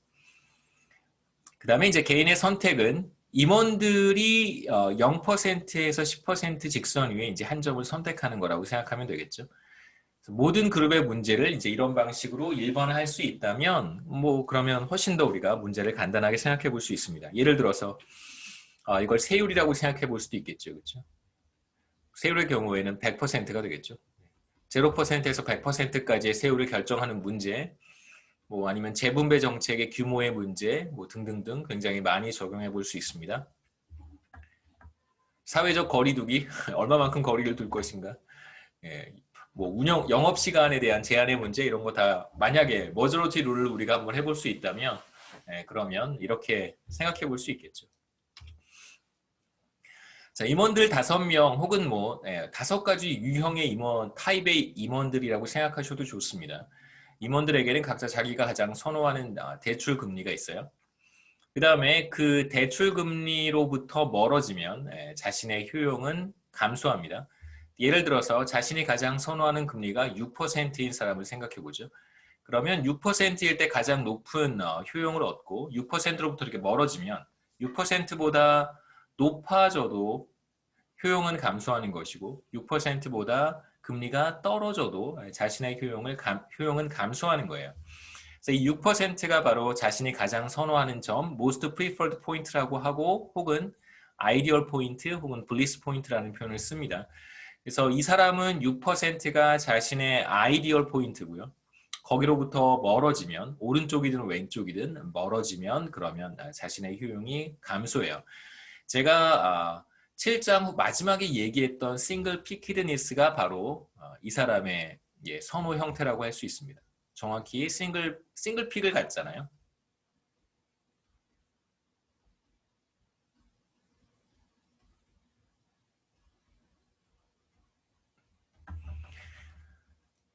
그 다음에 이제 개인의 선택은 임원들이 0%에서 10% 직선 위에 이제 한 점을 선택하는 거라고 생각하면 되겠죠. 모든 그룹의 문제를 이제 이런 방식으로 1번할 수 있다면 뭐 그러면 훨씬 더 우리가 문제를 간단하게 생각해 볼 수 있습니다. 예를 들어서 이걸 세율이라고 생각해 볼 수도 있겠죠. 그렇죠? 세율의 경우에는 100%가 되겠죠. 0%에서 100%까지의 세율을 결정하는 문제, 뭐 아니면 재분배 정책의 규모의 문제, 뭐 등등등 굉장히 많이 적용해 볼 수 있습니다. 사회적 거리두기, 얼마만큼 거리를 둘 것인가? 뭐 영업 시간에 대한 제한의 문제 이런 거 다 만약에 머저리티 룰을 우리가 한번 해볼 수 있다면 그러면 이렇게 생각해 볼 수 있겠죠. 자, 임원들 5명 혹은 뭐 5가지 유형의 임원, 타입의 임원들이라고 생각하셔도 좋습니다. 임원들에게는 각자 자기가 가장 선호하는 대출 금리가 있어요. 그 다음에 그 대출 금리로부터 멀어지면 자신의 효용은 감소합니다. 예를 들어서 자신이 가장 선호하는 금리가 6%인 사람을 생각해 보죠. 그러면 6%일 때 가장 높은 효용을 얻고 6%로부터 이렇게 멀어지면 6%보다 높아져도 효용은 감소하는 것이고 6%보다 금리가 떨어져도 자신의 효용은 감소하는 거예요. 그래서 이 6%가 바로 자신이 가장 선호하는 점, most preferred point라고 하고 혹은 ideal point 혹은 bliss point라는 표현을 씁니다. 그래서 이 사람은 6%가 자신의 아이디얼 포인트고요. 거기로부터 멀어지면 오른쪽이든 왼쪽이든 멀어지면 그러면 자신의 효용이 감소해요. 제가 7장 마지막에 얘기했던 싱글 피키드니스가 바로 이 사람의 선호 형태라고 할 수 있습니다. 정확히 싱글 픽을 갖잖아요.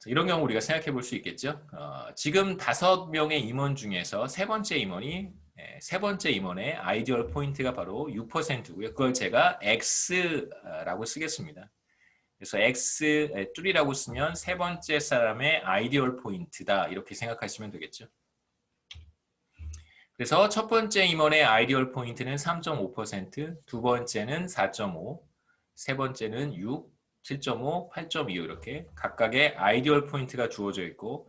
이런 경우 우리가 생각해 볼 수 있겠죠. 지금 5명의 임원 중에서 세 번째 임원의 아이디얼 포인트가 바로 6%고요. 그걸 제가 X라고 쓰겠습니다. 그래서 X 뚫이라고 쓰면 세 번째 사람의 아이디얼 포인트다 이렇게 생각하시면 되겠죠. 그래서 첫 번째 임원의 아이디얼 포인트는 3.5%, 두 번째는 4.5, 세 번째는 6, 7.5, 8.25 이렇게 각각의 아이디얼 포인트가 주어져 있고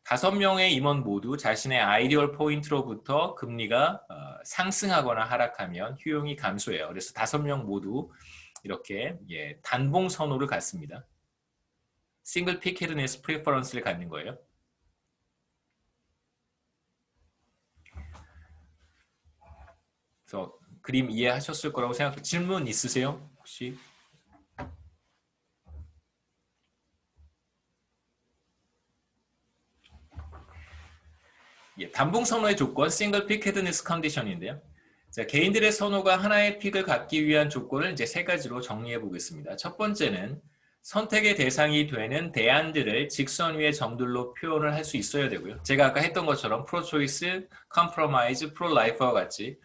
5명의 임원 모두 자신의 아이디얼 포인트로부터 금리가 상승하거나 하락하면 효용이 감소해요. 그래서 5명 모두 이렇게 단봉 선호를 갖습니다. 싱글 피키드니스 프리퍼런스를 갖는 거예요. 그래서 그림 이해하셨을 거라고 생각해요. 질문 있으세요? 혹시? 예, 단봉 선호의 조건, 싱글 픽 헤드니스 컨디션인데요. 자, 개인들의 선호가 하나의 픽을 갖기 위한 조건을 이제 세 가지로 정리해 보겠습니다. 첫 번째는 선택의 대상이 되는 대안들을 직선 위의 점들로 표현을 할 수 있어야 되고요. 제가 아까 했던 것처럼 프로 초이스, 컴프로마이즈, 프로 라이프와 같이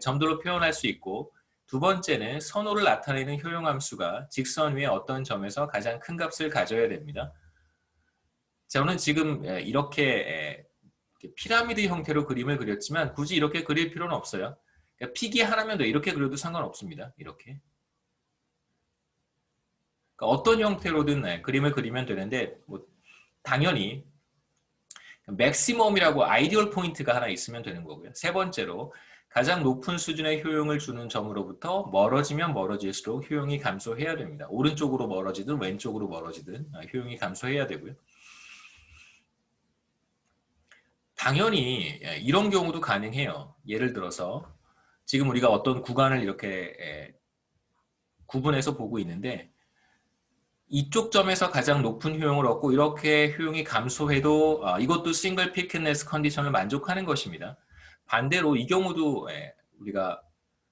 점들로 표현할 수 있고, 두 번째는 선호를 나타내는 효용함수가 직선 위에 어떤 점에서 가장 큰 값을 가져야 됩니다. 저는 지금 이렇게 피라미드 형태로 그림을 그렸지만 굳이 이렇게 그릴 필요는 없어요. 그러니까 픽이 하나면 돼. 이렇게 그려도 상관없습니다. 이렇게. 그러니까 어떤 형태로든 그림을 그리면 되는데 뭐 당연히 맥시멈이라고 아이디얼 포인트가 하나 있으면 되는 거고요. 세 번째로 가장 높은 수준의 효용을 주는 점으로부터 멀어지면 멀어질수록 효용이 감소해야 됩니다. 오른쪽으로 멀어지든 왼쪽으로 멀어지든 효용이 감소해야 되고요. 당연히 이런 경우도 가능해요. 예를 들어서 지금 우리가 어떤 구간을 이렇게 구분해서 보고 있는데 이쪽 점에서 가장 높은 효용을 얻고 이렇게 효용이 감소해도 이것도 싱글 피크니스 컨디션을 만족하는 것입니다. 반대로 이 경우도 우리가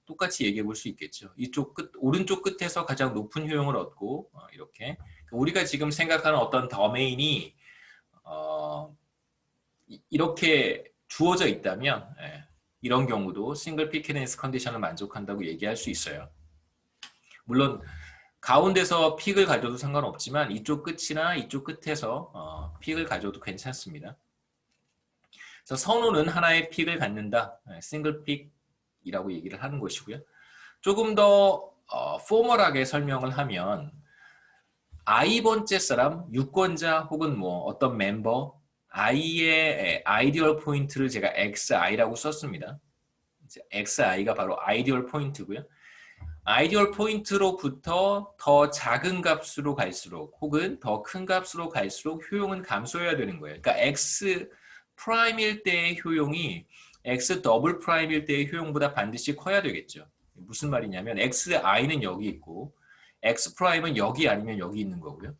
똑같이 얘기해 볼 수 있겠죠. 이쪽 끝, 오른쪽 끝에서 가장 높은 효용을 얻고 이렇게 우리가 지금 생각하는 어떤 도메인이 이렇게 주어져 있다면 이런 경우도 싱글 피크니스 컨디션을 만족한다고 얘기할 수 있어요. 물론 가운데서 픽을 가져도 상관없지만 이쪽 끝이나 이쪽 끝에서 픽을 가져도 괜찮습니다. 그래서 선호는 하나의 픽을 갖는다. 싱글 픽이라고 얘기를 하는 것이고요. 조금 더 포멀하게 설명을 하면 I번째 사람, 유권자 혹은 뭐 어떤 멤버 I의 아이디얼 포인트를 제가 XI라고 썼습니다. XI가 바로 아이디얼 포인트고요. 아이디얼 포인트로부터 더 작은 값으로 갈수록 혹은 더 큰 값으로 갈수록 효용은 감소해야 되는 거예요. 그러니까 X 프라임일 때의 효용이 X 더블 프라임일 때의 효용보다 반드시 커야 되겠죠. 무슨 말이냐면 XI는 여기 있고 X 프라임은 여기 아니면 여기 있는 거고요.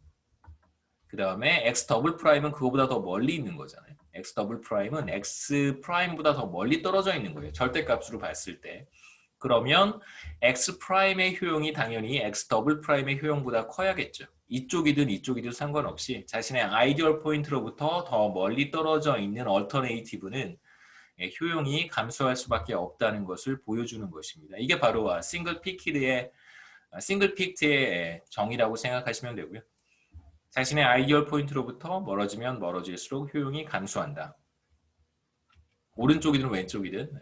그 다음에 X 더블 프라임은 그거보다 더 멀리 있는 거잖아요. X 더블 프라임은 X 프라임보다 더 멀리 떨어져 있는 거예요. 절대값으로 봤을 때. 그러면 X 프라임의 효용이 당연히 X 더블 프라임의 효용보다 커야겠죠. 이쪽이든 이쪽이든 상관없이 자신의 아이디얼 포인트로부터 더 멀리 떨어져 있는 얼터네이티브는 효용이 감소할 수밖에 없다는 것을 보여주는 것입니다. 이게 바로 싱글 픽트의 정의라고 생각하시면 되고요. 자신의 아이디얼 포인트로부터 멀어지면 멀어질수록 효용이 감소한다. 오른쪽이든 왼쪽이든.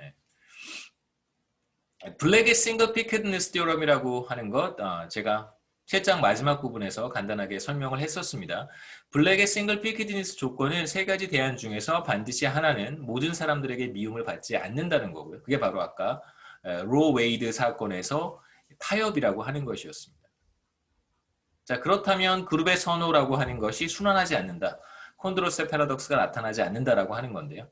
블랙의 싱글 피크니스 티어럼이라고 하는 것 제가 책장 마지막 부분에서 간단하게 설명을 했었습니다. 블랙의 싱글 피크니스 조건은 세 가지 대안 중에서 반드시 하나는 모든 사람들에게 미움을 받지 않는다는 거고요. 그게 바로 아까 로 웨이드 사건에서 타협이라고 하는 것이었습니다. 자, 그렇다면 그룹의 선호라고 하는 것이 순환하지 않는다. 콘드로스의 패러독스가 나타나지 않는다라고 하는 건데요.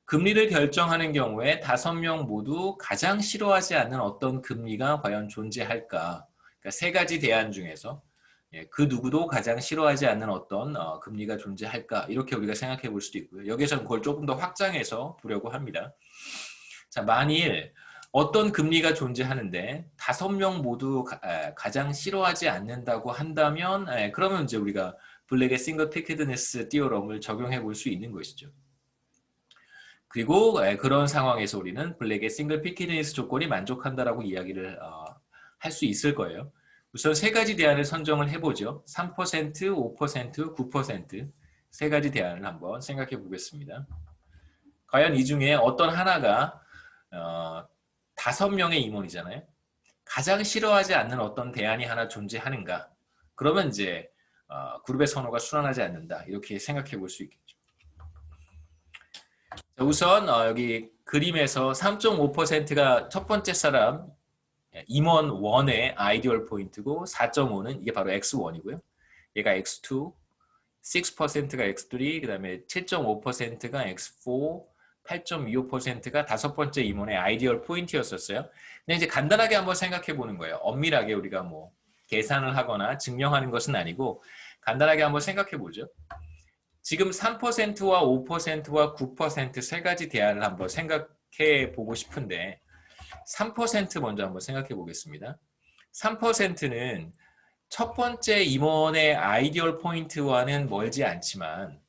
금리를 결정하는 경우에 5명 모두 가장 싫어하지 않는 어떤 금리가 과연 존재할까? 그러니까 세 가지 대안 중에서 그 누구도 가장 싫어하지 않는 어떤 금리가 존재할까? 이렇게 우리가 생각해 볼 수도 있고요. 여기서는 그걸 조금 더 확장해서 보려고 합니다. 자, 만일 어떤 금리가 존재하는데 5명 모두 가장 싫어하지 않는다고 한다면 그러면 이제 우리가 블랙의 싱글 피크니스 티어럼을 적용해 볼 수 있는 것이죠. 그리고 그런 상황에서 우리는 블랙의 싱글 피크니스 조건이 만족한다라고 이야기를 할 수 있을 거예요. 우선 세 가지 대안을 선정을 해보죠. 3%, 5%, 9% 세 가지 대안을 한번 생각해 보겠습니다. 과연 이 중에 어떤 하나가 5명의 임원이잖아요. 가장 싫어하지 않는 어떤 대안이 하나 존재하는가? 그러면 이제 그룹의 선호가 순환하지 않는다. 이렇게 생각해 볼 수 있겠죠. 자, 우선 여기 그림에서 3.5%가 첫 번째 사람 임원 1의 아이디얼 포인트고 4.5는 이게 바로 X1이고요. 얘가 X2, 6%가 X3, 그 다음에 7.5%가 X4, 8.25%가 다섯 번째 임원의 아이디얼 포인트였었어요. 근데 이제 간단하게 한번 생각해 보는 거예요. 엄밀하게 우리가 뭐 계산을 하거나 증명하는 것은 아니고 간단하게 한번 생각해 보죠. 지금 3%와 5%와 9% 가지 대안을 한번 생각해 보고 싶은데 3% 먼저 한번 생각해 보겠습니다. 3%는 첫 번째 임원의 아이디얼 포인트와는 멀지 않지만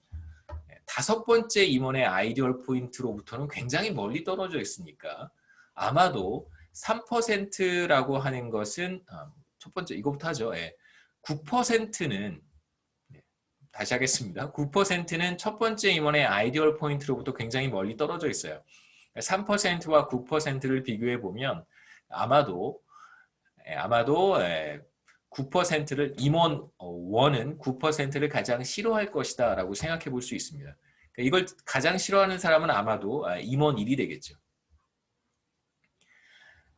다섯 번째 임원의 아이디얼 포인트로부터는 굉장히 멀리 떨어져 있으니까 아마도 3%라고 하는 것은 첫 번째 이거부터 하죠. 9%는 다시 하겠습니다. 9%는 첫 번째 임원의 아이디얼 포인트로부터 굉장히 멀리 떨어져 있어요. 3%와 9%를 비교해 보면 아마도 9%를 임원 1은 9%를 가장 싫어할 것이다 라고 생각해 볼 수 있습니다. 그러니까 이걸 가장 싫어하는 사람은 아마도 임원 1이 되겠죠.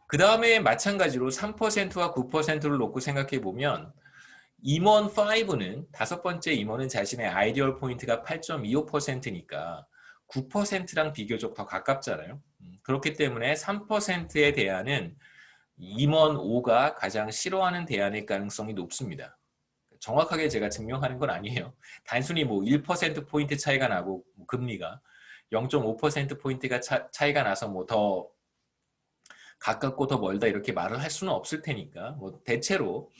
그 다음에 마찬가지로 3%와 9%를 놓고 생각해 보면 임원 5는 다섯 번째 임원은 자신의 아이디얼 포인트가 8.25%니까 9%랑 비교적 더 가깝잖아요. 그렇기 때문에 3%의 대안은 임원 5가 가장 싫어하는 대안일 가능성이 높습니다. 정확하게 제가 증명하는 건 아니에요. 단순히 뭐 1%포인트 차이가 나고 금리가 0.5%포인트가 차이가 나서 뭐 더 가깝고 더 멀다 이렇게 말을 할 수는 없을 테니까 뭐 대체로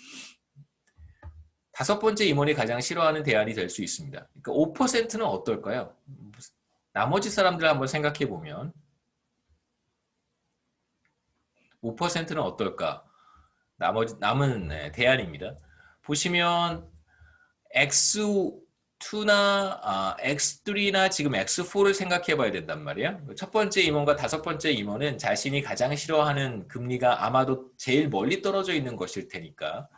다섯 번째 임원이 가장 싫어하는 대안이 될 수 있습니다. 그러니까 5%는 어떨까요? 나머지 사람들 한번 생각해 보면 5%는 어떨까? 남은 대안입니다. 보시면 X2나 X3나 지금 X4를 생각해 봐야 된단 말이에요. 첫 번째 임원과 다섯 번째 임원은 자신이 가장 싫어하는 금리가 아마도 제일 멀리 떨어져 있는 것일 테니까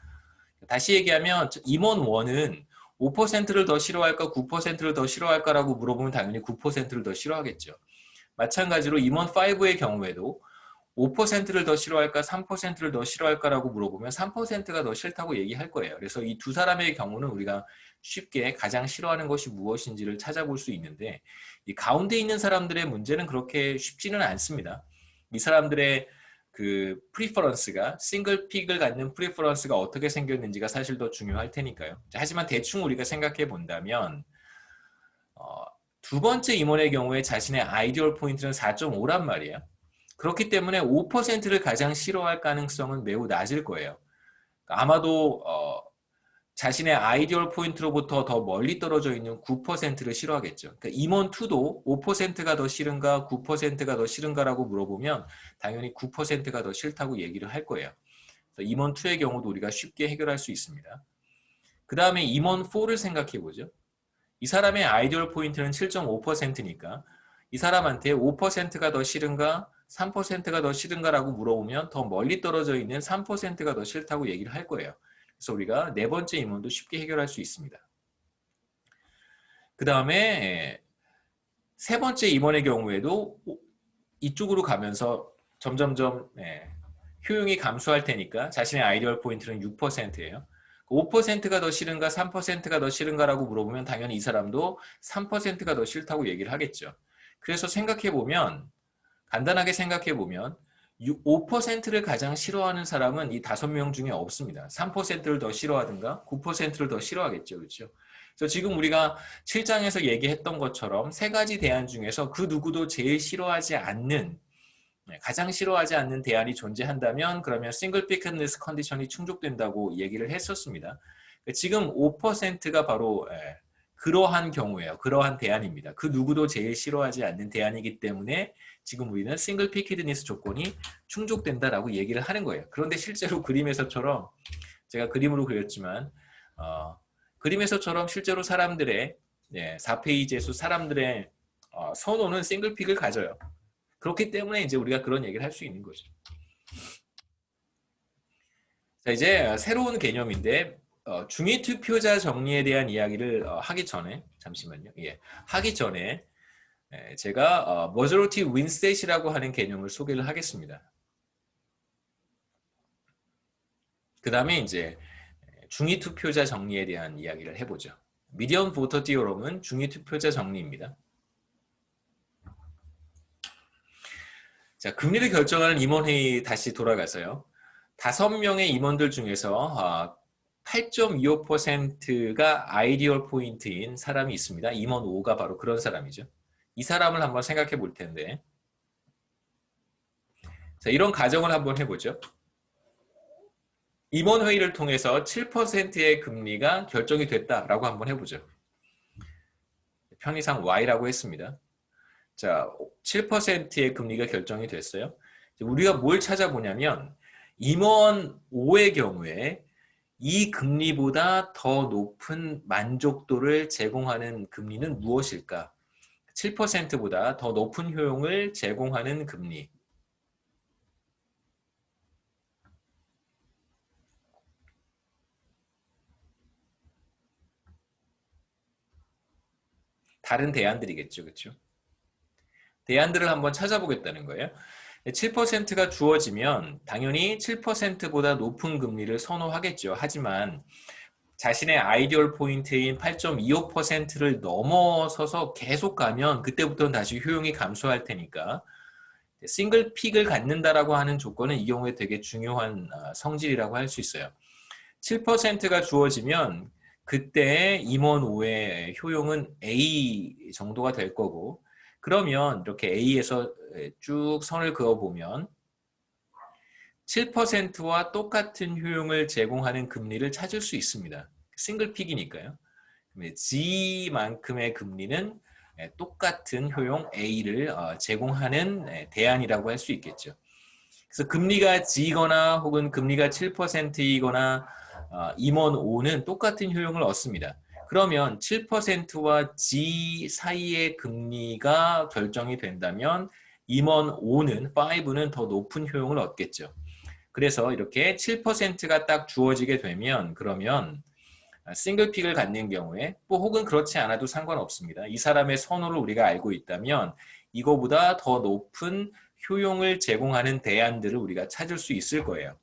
다시 얘기하면 임원 1은 5%를 더 싫어할까 9%를 더 싫어할까라고 물어보면 당연히 9%를 더 싫어하겠죠. 마찬가지로 임원 5의 경우에도 5%를 더 싫어할까 3%를 더 싫어할까라고 물어보면 3%가 더 싫다고 얘기할 거예요. 그래서 이 두 사람의 경우는 우리가 쉽게 가장 싫어하는 것이 무엇인지를 찾아볼 수 있는데 이 가운데 있는 사람들의 문제는 그렇게 쉽지는 않습니다. 이 사람들의 그 프리퍼런스가 싱글 픽을 갖는 프리퍼런스가 어떻게 생겼는지가 사실 더 중요할 테니까요. 하지만 대충 우리가 생각해 본다면 두 번째 임원의 경우에 자신의 아이디얼 포인트는 4.5란 말이에요. 그렇기 때문에 5%를 가장 싫어할 가능성은 매우 낮을 거예요. 아마도 자신의 아이디얼 포인트로부터 더 멀리 떨어져 있는 9%를 싫어하겠죠. 그러니까 임원2도 5%가 더 싫은가 9%가 더 싫은가라고 물어보면 당연히 9%가 더 싫다고 얘기를 할 거예요. 임원2의 경우도 우리가 쉽게 해결할 수 있습니다. 그 다음에 임원4를 생각해 보죠. 이 사람의 아이디얼 포인트는 7.5%니까 이 사람한테 5%가 더 싫은가 3%가 더 싫은가라고 물어보면 더 멀리 떨어져 있는 3%가 더 싫다고 얘기를 할 거예요. 그래서 우리가 네 번째 임원도 쉽게 해결할 수 있습니다. 그 다음에 세 번째 임원의 경우에도 이쪽으로 가면서 점점점 효용이 감소할 테니까 자신의 아이디얼 포인트는 6%예요. 5%가 더 싫은가 3%가 더 싫은가라고 물어보면 당연히 이 사람도 3%가 더 싫다고 얘기를 하겠죠. 그래서 간단하게 생각해 보면 5%를 가장 싫어하는 사람은 이 5명 중에 없습니다. 3%를 더 싫어하든가 9%를 더 싫어하겠죠. 그렇죠? 그래서 지금 우리가 7장에서 얘기했던 것처럼 세 가지 대안 중에서 그 누구도 제일 싫어하지 않는 가장 싫어하지 않는 대안이 존재한다면 그러면 싱글 피크니스 컨디션이 충족된다고 얘기를 했었습니다. 지금 5%가 바로 그러한 경우예요. 그러한 대안입니다. 그 누구도 제일 싫어하지 않는 대안이기 때문에 지금 우리는 싱글 피키드니스 조건이 충족된다라고 얘기를 하는 거예요. 그런데 실제로 그림에서처럼 제가 그림으로 그렸지만 그림에서처럼 실제로 사람들의 4페이지에서 사람들의 선호는 싱글 픽을 가져요. 그렇기 때문에 이제 우리가 그런 얘기를 할 수 있는 거죠. 자, 이제 새로운 개념인데 중위 투표자 정리에 대한 이야기를 하기 전에 잠시만요. 하기 전에 제가 majority win state이라고 하는 개념을 소개를 하겠습니다. 그 다음에 이제 중위 투표자 정리에 대한 이야기를 해보죠. median voter theorem은 중위 투표자 정리입니다. 자, 금리를 결정하는 임원회의 다시 돌아가서요. 5명의 임원들 중에서 8.25%가 아이디얼 포인트인 사람이 있습니다. 임원 5가 바로 그런 사람이죠. 이 사람을 한번 생각해 볼 텐데, 자, 이런 가정을 한번 해보죠. 임원회의를 통해서 7%의 금리가 결정이 됐다라고 한번 해보죠. 편의상 Y라고 했습니다. 자, 7%의 금리가 결정이 됐어요. 우리가 뭘 찾아보냐면 임원 5의 경우에 이 금리보다 더 높은 만족도를 제공하는 금리는 무엇일까? 7%보다 더 높은 효용을 제공하는 금리. 다른 대안들이겠죠. 그렇죠? 대안들을 한번 찾아보겠다는 거예요. 7%가 주어지면 당연히 7%보다 높은 금리를 선호하겠죠. 하지만 자신의 아이디얼 포인트인 8.25%를 넘어서서 계속 가면 그때부터는 다시 효용이 감소할 테니까 싱글 픽을 갖는다라고 하는 조건은 이 경우에 되게 중요한 성질이라고 할 수 있어요. 7%가 주어지면 그때 임원 5의 효용은 A 정도가 될 거고, 그러면 이렇게 A에서 쭉 선을 그어보면 7%와 똑같은 효용을 제공하는 금리를 찾을 수 있습니다. 싱글 픽이니까요. G만큼의 금리는 똑같은 효용 A를 제공하는 대안이라고 할 수 있겠죠. 그래서 금리가 G거나 혹은 금리가 7%이거나 임원 5는 똑같은 효용을 얻습니다. 그러면 7%와 G 사이의 금리가 결정이 된다면 임원 5는 5는 더 높은 효용을 얻겠죠. 그래서 이렇게 7%가 딱 주어지게 되면 그러면 싱글픽을 갖는 경우에 뭐 혹은 그렇지 않아도 상관없습니다. 이 사람의 선호를 우리가 알고 있다면 이거보다 더 높은 효용을 제공하는 대안들을 우리가 찾을 수 있을 거예요.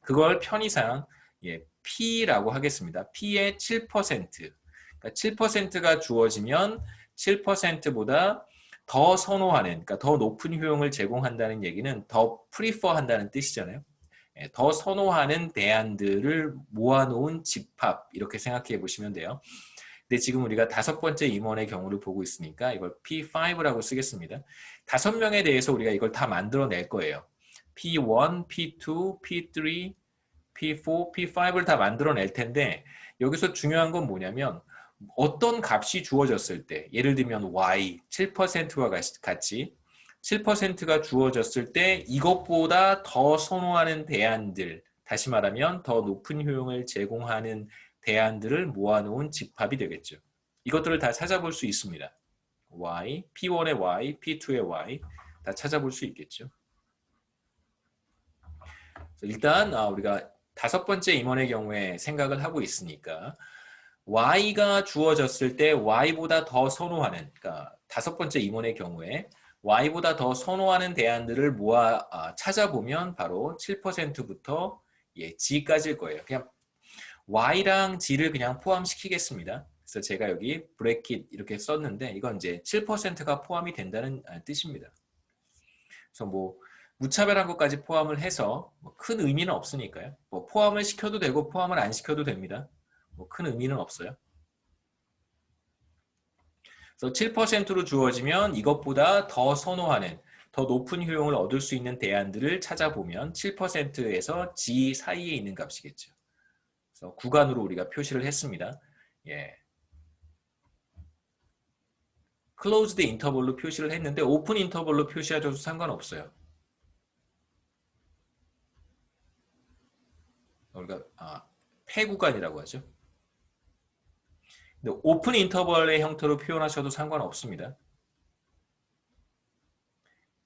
그걸 편의상 P라고 하겠습니다. P의 7%. 그러니까 7%가 주어지면 7%보다 더 선호하는, 그러니까 더 높은 효용을 제공한다는 얘기는 더 prefer 한다는 뜻이잖아요. 더 선호하는 대안들을 모아놓은 집합, 이렇게 생각해 보시면 돼요. 근데 지금 우리가 5번째 임원의 경우를 보고 있으니까 이걸 P5라고 쓰겠습니다. 5명에 대해서 우리가 이걸 다 만들어낼 거예요. P1, P2, P3, P4, P5를 다 만들어낼 텐데 여기서 중요한 건 뭐냐면 어떤 값이 주어졌을 때, 예를 들면 Y, 7%와 같이 7%가 주어졌을 때 이것보다 더 선호하는 대안들, 다시 말하면 더 높은 효용을 제공하는 대안들을 모아놓은 집합이 되겠죠. 이것들을 다 찾아볼 수 있습니다. Y, P1의 Y, P2의 Y 다 찾아볼 수 있겠죠. 일단 우리가 5번째 임원의 경우에 생각을 하고 있으니까 Y가 주어졌을 때 Y보다 더 선호하는, 그러니까 5번째 임원의 경우에 Y보다 더 선호하는 대안들을 모아 찾아보면 바로 7%부터 G까지일 거예요. 그냥 Y랑 G를 그냥 포함시키겠습니다. 그래서 제가 여기 브래킷 이렇게 썼는데 이건 이제 7%가 포함이 된다는 뜻입니다. 그래서 뭐 무차별한 것까지 포함을 해서 큰 의미는 없으니까요. 뭐 포함을 시켜도 되고 포함을 안 시켜도 됩니다. 뭐 큰 의미는 없어요. 그래서 7%로 주어지면 이것보다 더 선호하는, 더 높은 효용을 얻을 수 있는 대안들을 찾아보면 7%에서 G 사이에 있는 값이겠죠. 그래서 구간으로 우리가 표시를 했습니다. closed interval로 표시를 했는데 open interval로 표시하셔도 상관없어요. 우리가 폐구간이라고 하죠. 근데 오픈 인터벌의 형태로 표현하셔도 상관없습니다.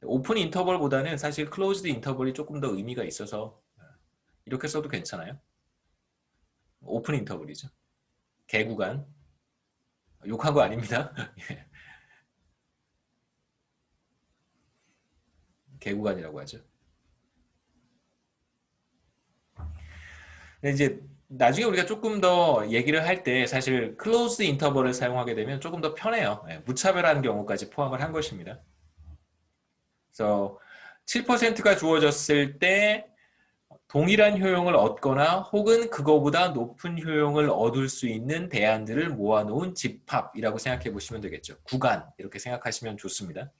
오픈 인터벌보다는 사실 클로즈드 인터벌이 조금 더 의미가 있어서 이렇게 써도 괜찮아요. 오픈 인터벌이죠. 개구간. 욕한 거 아닙니다. 개구간이라고 하죠. 근데 이제 나중에 우리가 조금 더 얘기를 할 때 사실 클로즈드 인터벌을 사용하게 되면 조금 더 편해요. 무차별한 경우까지 포함을 한 것입니다. 그래서 7%가 주어졌을 때 동일한 효용을 얻거나 혹은 그거보다 높은 효용을 얻을 수 있는 대안들을 모아놓은 집합이라고 생각해 보시면 되겠죠. 구간 이렇게 생각하시면 좋습니다.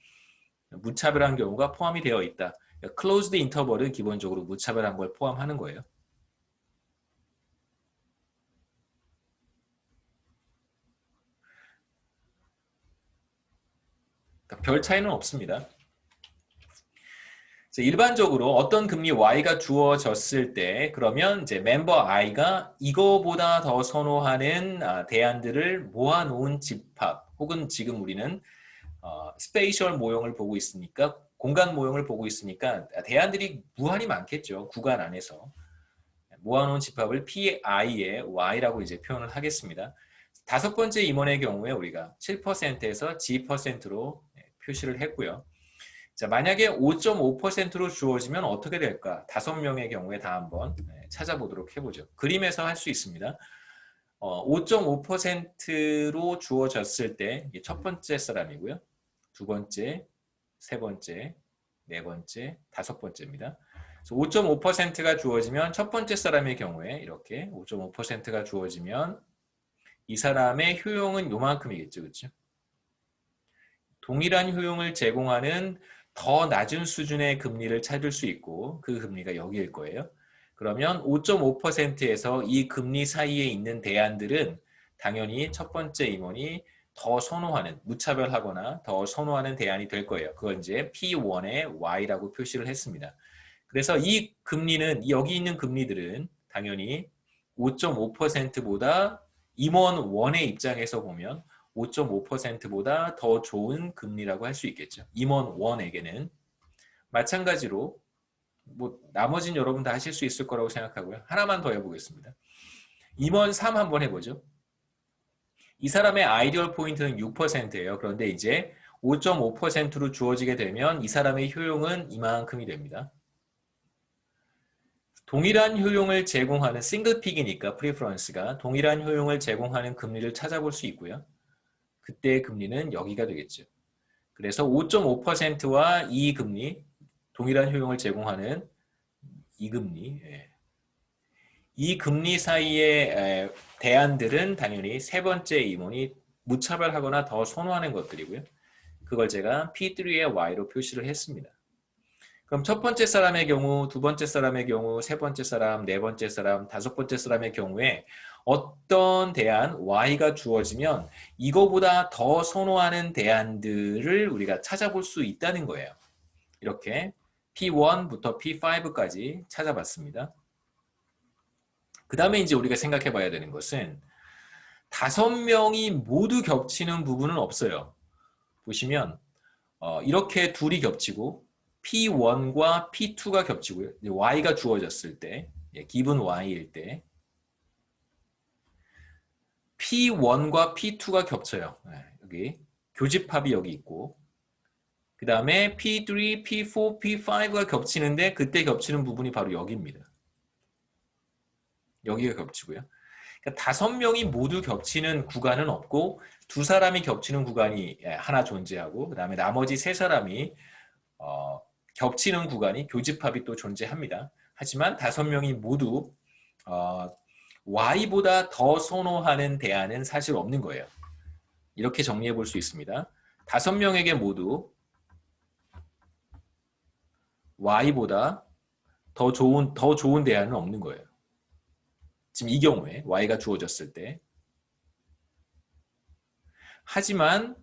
무차별한 경우가 포함이 되어 있다. closed interval은 기본적으로 무차별한 걸 포함하는 거예요. 그러니까 별 차이는 없습니다. 일반적으로 어떤 금리 Y가 주어졌을 때 그러면 이제 멤버 I가 이거보다 더 선호하는 대안들을 모아놓은 집합 혹은 지금 우리는 스페이셜 모형을 보고 있으니까 공간 모형을 보고 있으니까 대안들이 무한히 많겠죠. 구간 안에서. 모아놓은 집합을 PI의 Y라고 이제 표현을 하겠습니다. 다섯 번째 임원의 경우에 우리가 7%에서 G%로 표시를 했고요. 자, 만약에 5.5%로 주어지면 어떻게 될까? 5명의 경우에 다 한번 찾아보도록 해보죠. 그림에서 할 수 있습니다. 5.5%로 주어졌을 때 첫 번째 사람이고요. 두 번째, 세 번째, 네 번째, 다섯 번째입니다. 5.5%가 주어지면 첫 번째 사람의 경우에 이렇게 5.5%가 주어지면 이 사람의 효용은 요만큼이겠죠. 그렇죠? 동일한 효용을 제공하는 더 낮은 수준의 금리를 찾을 수 있고 그 금리가 여기일 거예요. 그러면 5.5%에서 이 금리 사이에 있는 대안들은 당연히 첫 번째 임원이 더 선호하는, 무차별하거나 더 선호하는 대안이 될 거예요. 그걸 이제 P1의 Y라고 표시를 했습니다. 그래서 이 금리는, 여기 있는 금리들은 당연히 5.5%보다 임원 1의 입장에서 보면 5.5%보다 더 좋은 금리라고 할 수 있겠죠. 임원 1에게는. 마찬가지로 뭐 나머지는 여러분 다 하실 수 있을 거라고 생각하고요. 하나만 더 해보겠습니다. 임원 3 한번 해보죠. 이 사람의 아이디얼 포인트는 6%예요. 그런데 이제 5.5%로 주어지게 되면 이 사람의 효용은 이만큼이 됩니다. 동일한 효용을 제공하는 싱글픽이니까 프리퍼런스가 동일한 효용을 제공하는 금리를 찾아볼 수 있고요. 그때의 금리는 여기가 되겠죠. 그래서 5.5%와 이 금리, 동일한 효용을 제공하는 이 금리, 이 금리 사이의 대안들은 당연히 세 번째 임원이 무차별하거나 더 선호하는 것들이고요. 그걸 제가 P3의 Y로 표시를 했습니다. 그럼 첫 번째 사람의 경우, 두 번째 사람의 경우, 세 번째 사람, 네 번째 사람, 다섯 번째 사람의 경우에 어떤 대안 Y가 주어지면 이거보다 더 선호하는 대안들을 우리가 찾아볼 수 있다는 거예요. 이렇게 P1부터 P5까지 찾아봤습니다. 그 다음에 이제 우리가 생각해 봐야 되는 것은 5명이 모두 겹치는 부분은 없어요. 보시면 이렇게 둘이 겹치고 P1과 P2가 겹치고요. Y가 주어졌을 때, 기분 Y일 때 P1과 P2가 겹쳐요. 여기 교집합이 여기 있고 그 다음에 P3, P4, P5가 겹치는데 그때 겹치는 부분이 바로 여기입니다. 여기가 겹치고요. 그러니까 5명이 모두 겹치는 구간은 없고 두 사람이 겹치는 구간이 하나 존재하고 그 다음에 나머지 세 사람이 겹치는 구간이 교집합이 또 존재합니다. 하지만 5명이 모두 Y보다 더 선호하는 대안은 사실 없는 거예요. 이렇게 정리해 볼 수 있습니다. 5명에게 모두 Y보다 더 좋은 대안은 없는 거예요. 지금 이 경우에 Y가 주어졌을 때. 하지만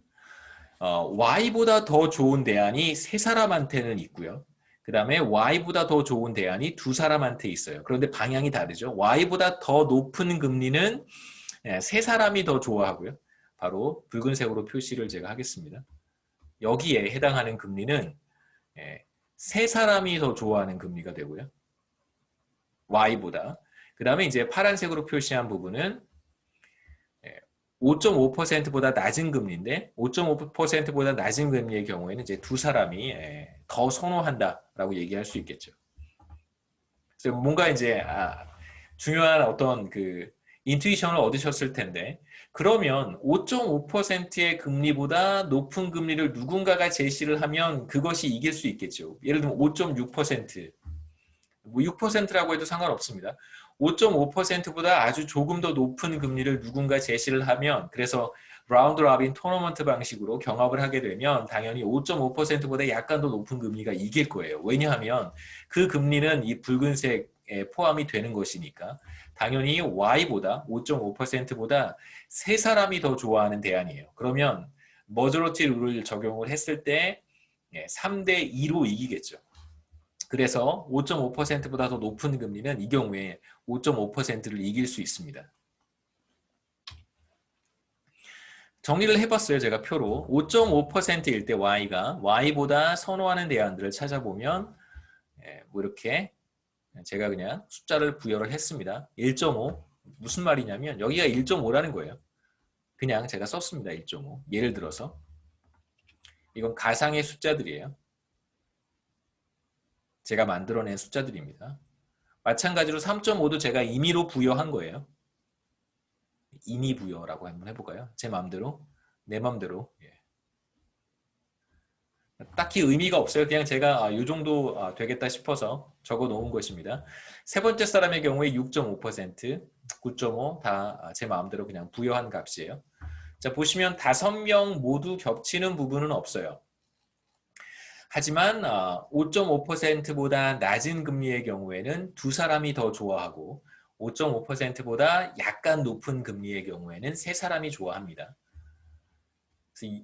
Y보다 더 좋은 대안이 세 사람한테는 있고요. 그 다음에 Y보다 더 좋은 대안이 두 사람한테 있어요. 그런데 방향이 다르죠. Y보다 더 높은 금리는 세 사람이 더 좋아하고요. 바로 붉은색으로 표시를 제가 하겠습니다. 여기에 해당하는 금리는 세 사람이 더 좋아하는 금리가 되고요. Y보다. 그 다음에 이제 파란색으로 표시한 부분은 5.5%보다 낮은 금리인데 5.5%보다 낮은 금리의 경우에는 이제 두 사람이 더 선호한다라고 얘기할 수 있겠죠. 그래서 뭔가 이제 중요한 어떤 그 인투이션을 얻으셨을 텐데 그러면 5.5%의 금리보다 높은 금리를 누군가가 제시를 하면 그것이 이길 수 있겠죠. 예를 들면 5.6%, 뭐 6%라고 해도 상관없습니다. 5.5%보다 아주 조금 더 높은 금리를 누군가 제시를 하면 그래서 라운드 로빈 토너먼트 방식으로 경합을 하게 되면 당연히 5.5%보다 약간 더 높은 금리가 이길 거예요. 왜냐하면 그 금리는 이 붉은색에 포함이 되는 것이니까 당연히 Y보다 5.5%보다 세 사람이 더 좋아하는 대안이에요. 그러면 머저리티 룰을 적용을 했을 때 3대 2로 이기겠죠. 그래서 5.5%보다 더 높은 금리는 이 경우에 5.5%를 이길 수 있습니다. 정리를 해봤어요. 제가 표로 5.5%일 때 Y가 Y보다 선호하는 대안들을 찾아보면 뭐 이렇게 제가 그냥 숫자를 부여를 했습니다. 1.5 무슨 말이냐면 여기가 1.5라는 거예요. 그냥 제가 썼습니다. 1.5 예를 들어서 이건 가상의 숫자들이에요. 제가 만들어낸 숫자들입니다. 마찬가지로 3.5도 제가 임의로 부여한 거예요. 임의 부여라고 한번 해볼까요? 제 마음대로, 내 마음대로. 딱히 의미가 없어요. 그냥 제가 이 정도 되겠다 싶어서 적어 놓은 것입니다. 세 번째 사람의 경우에 6.5%, 9.5 다 제 마음대로 그냥 부여한 값이에요. 자, 보시면 5명 모두 겹치는 부분은 없어요. 하지만 5.5%보다 낮은 금리의 경우에는 두 사람이 더 좋아하고 5.5%보다 약간 높은 금리의 경우에는 세 사람이 좋아합니다. 그래서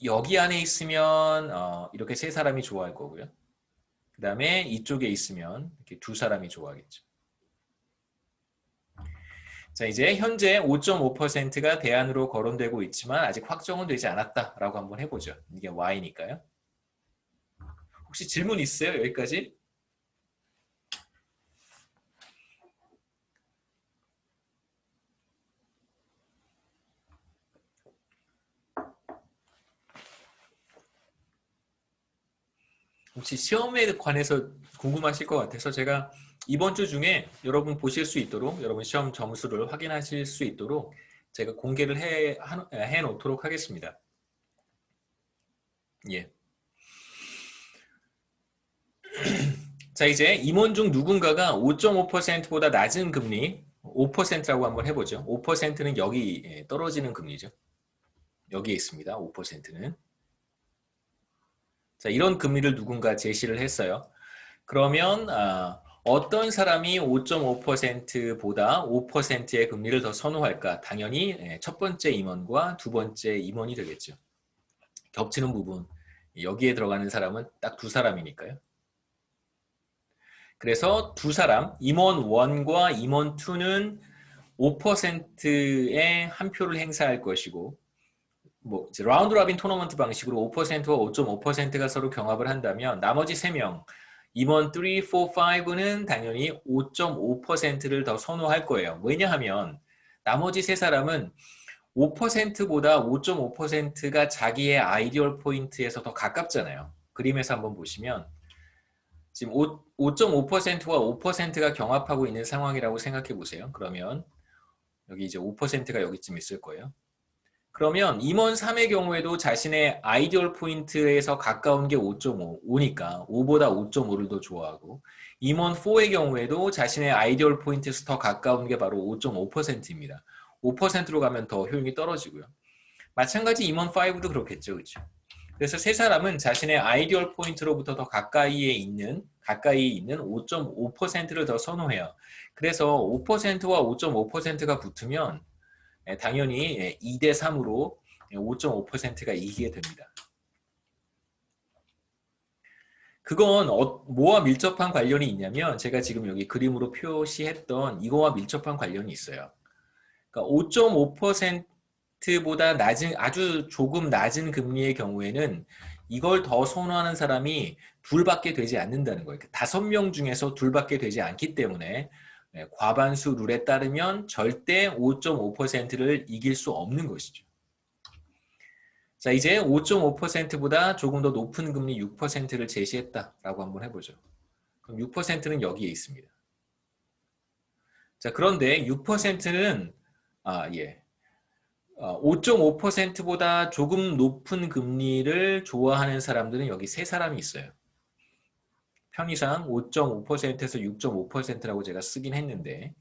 여기 안에 있으면 이렇게 세 사람이 좋아할 거고요. 그 다음에 이쪽에 있으면 이렇게 두 사람이 좋아하겠죠. 자, 이제 현재 5.5%가 대안으로 거론되고 있지만 아직 확정은 되지 않았다라고 한번 해보죠. 이게 Y니까요. 혹시 질문 있어요? 여기까지? 혹시 시험에 관해서 궁금하실 것 같아서 제가 이번 주 중에 여러분 보실 수 있도록 여러분 시험 점수를 확인하실 수 있도록 제가 공개를 해 놓도록 하겠습니다. 예. 자, 이제 임원 중 누군가가 5.5%보다 낮은 금리 5%라고 한번 해보죠. 5%는 여기 떨어지는 금리죠. 여기에 있습니다. 5%는. 자, 이런 금리를 누군가 제시를 했어요. 그러면 어떤 사람이 5.5%보다 5%의 금리를 더 선호할까? 당연히 첫 번째 임원과 두 번째 임원이 되겠죠. 겹치는 부분. 여기에 들어가는 사람은 딱 두 사람이니까요. 그래서 두 사람, 임원 1과 임원 2는 5%의 한 표를 행사할 것이고 뭐 라운드 로빈 토너먼트 방식으로 5%와 5.5%가 서로 경합을 한다면 나머지 3명 임원 3, 4, 5는 당연히 5.5%를 더 선호할 거예요. 왜냐하면 나머지 세 사람은 5%보다 5.5%가 자기의 아이디얼 포인트에서 더 가깝잖아요. 그림에서 한번 보시면 지금 5.5%와 5%가 경합하고 있는 상황이라고 생각해 보세요. 그러면 여기 이제 5%가 여기쯤 있을 거예요. 그러면 임원 3의 경우에도 자신의 아이디얼 포인트에서 가까운 게 5.5니까 5보다 5.5를 더 좋아하고 임원 4의 경우에도 자신의 아이디얼 포인트에서 더 가까운 게 바로 5.5%입니다. 5%로 가면 더 효용이 떨어지고요. 마찬가지 임원 5도 그렇겠죠. 그렇죠? 그래서 세 사람은 자신의 아이디얼 포인트로부터 더 가까이 있는 5.5%를 더 선호해요. 그래서 5%와 5.5%가 붙으면 당연히 2대 3으로 5.5%가 이기게 됩니다. 그건 뭐와 밀접한 관련이 있냐면 제가 지금 여기 그림으로 표시했던 이거와 밀접한 관련이 있어요. 그러니까 5.5%보다 낮은 아주 조금 낮은 금리의 경우에는 이걸 더 선호하는 사람이 둘밖에 되지 않는다는 거예요. 5명 중에서 둘밖에 되지 않기 때문에 과반수 룰에 따르면 절대 5.5%를 이길 수 없는 것이죠. 자, 이제 5.5%보다 조금 더 높은 금리 6%를 제시했다라고 한번 해보죠. 그럼 6%는 여기에 있습니다. 자, 그런데 6%는 5.5%보다 조금 높은 금리를 좋아하는 사람들은 여기 세 사람이 있어요. 편의상 5.5%에서 6.5%라고 제가 쓰긴 했는데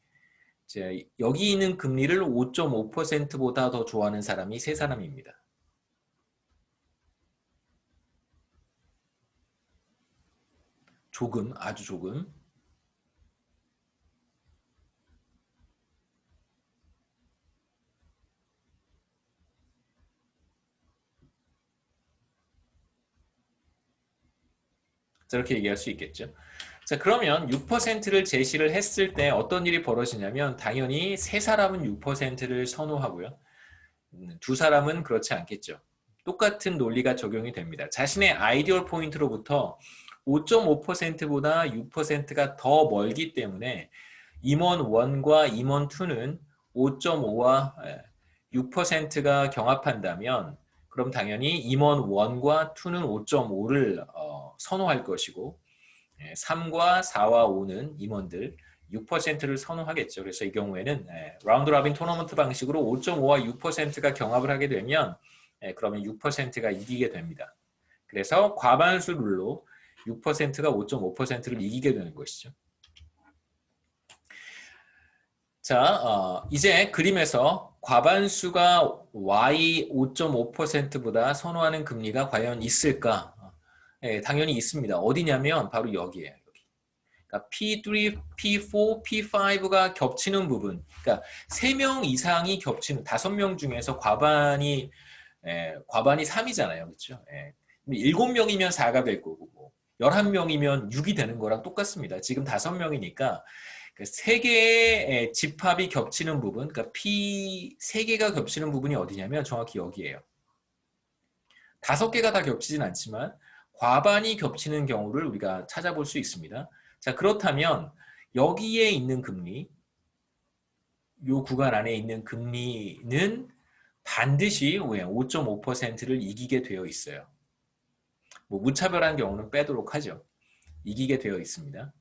여기 있는 금리를 5.5%보다 더 좋아하는 사람이 세 사람입니다. 조금, 아주 조금. 저렇게 얘기할 수 있겠죠. 자, 그러면 6%를 제시를 했을 때 어떤 일이 벌어지냐면 당연히 세 사람은 6%를 선호하고요. 두 사람은 그렇지 않겠죠. 똑같은 논리가 적용이 됩니다. 자신의 아이디얼 포인트로부터 5.5%보다 6%가 더 멀기 때문에 임원 1과 임원 2는 5.5와 6%가 경합한다면 그럼 당연히 임원 1과 2는 5.5를 선호할 것이고 3과 4와 5는 임원들 6%를 선호하겠죠. 그래서 이 경우에는 라운드 로빈 토너먼트 방식으로 5.5와 6%가 경합을 하게 되면 그러면 6%가 이기게 됩니다. 그래서 과반수 룰로 6%가 5.5%를 이기게 되는 것이죠. 자, 이제 그림에서 과반수가 Y 5.5%보다 선호하는 금리가 과연 있을까? 당연히 있습니다. 어디냐면 바로 여기에요. 그러니까 P3, P4, P5가 겹치는 부분. 그러니까 3명 이상이 겹치는 5명 중에서 과반이 3이잖아요. 그렇죠? 7명이면 4가 될 거고 11명이면 6이 되는 거랑 똑같습니다. 지금 5명이니까 세 개의 집합이 겹치는 부분, 그러니까 P 3개가 겹치는 부분이 어디냐면 정확히 여기예요. 5개가 다 겹치진 않지만 과반이 겹치는 경우를 우리가 찾아볼 수 있습니다. 자, 그렇다면 여기에 있는 금리, 이 구간 안에 있는 금리는 반드시 5.5%를 이기게 되어 있어요. 뭐 무차별한 경우는 빼도록 하죠. 이기게 되어 있습니다.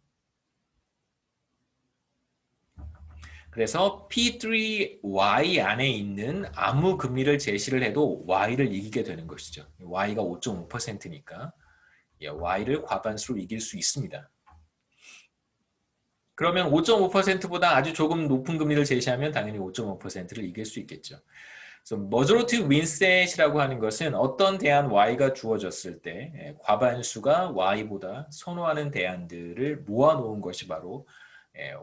그래서 P3Y 안에 있는 아무 금리를 제시를 해도 Y를 이기게 되는 것이죠. Y가 5.5%니까 Y를 과반수로 이길 수 있습니다. 그러면 5.5%보다 아주 조금 높은 금리를 제시하면 당연히 5.5%를 이길 수 있겠죠. 그래서 majority win set이라고 하는 것은 어떤 대안 Y가 주어졌을 때 과반수가 Y보다 선호하는 대안들을 모아놓은 것이 바로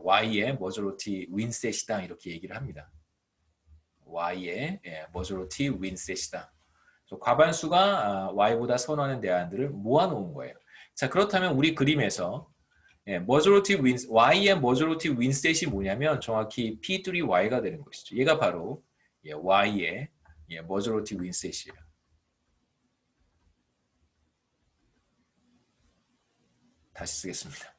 Y의 majority win set이다 이렇게 얘기를 합니다. Y의 majority win set이다. 과반수가 Y보다 선호하는 대안들을 모아놓은 거예요. 자, 그렇다면 우리 그림에서 majority win, Y의 majority win set이 뭐냐면 정확히 P3Y가 되는 것이죠. 얘가 바로 Y의 majority win set이에요. 다시 쓰겠습니다.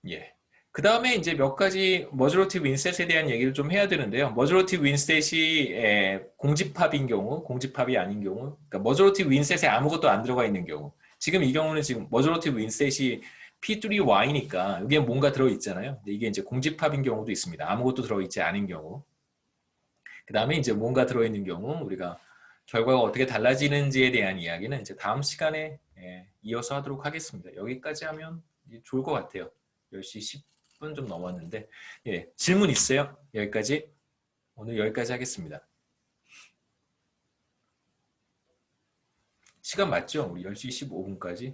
예. 그 다음에 이제 몇 가지 머저로티 윈셋에 대한 얘기를 좀 해야 되는데요. 머저로티 윈셋이 공집합인 경우, 공집합이 아닌 경우, 그러니까 머저로티 윈셋에 아무것도 안 들어가 있는 경우. 지금 이 경우는 지금 머저로티 윈셋이 P3Y니까 여기에 뭔가 들어있잖아요. 근데 이게 이제 공집합인 경우도 있습니다. 아무것도 들어있지 않은 경우. 그 다음에 이제 뭔가 들어있는 경우 우리가 결과가 어떻게 달라지는지에 대한 이야기는 이제 다음 시간에 이어서 하도록 하겠습니다. 여기까지 하면 좋을 것 같아요. 10시 10분 좀 넘었는데 질문 있어요? 여기까지? 오늘 여기까지 하겠습니다. 시간 맞죠? 우리 10시 15분까지?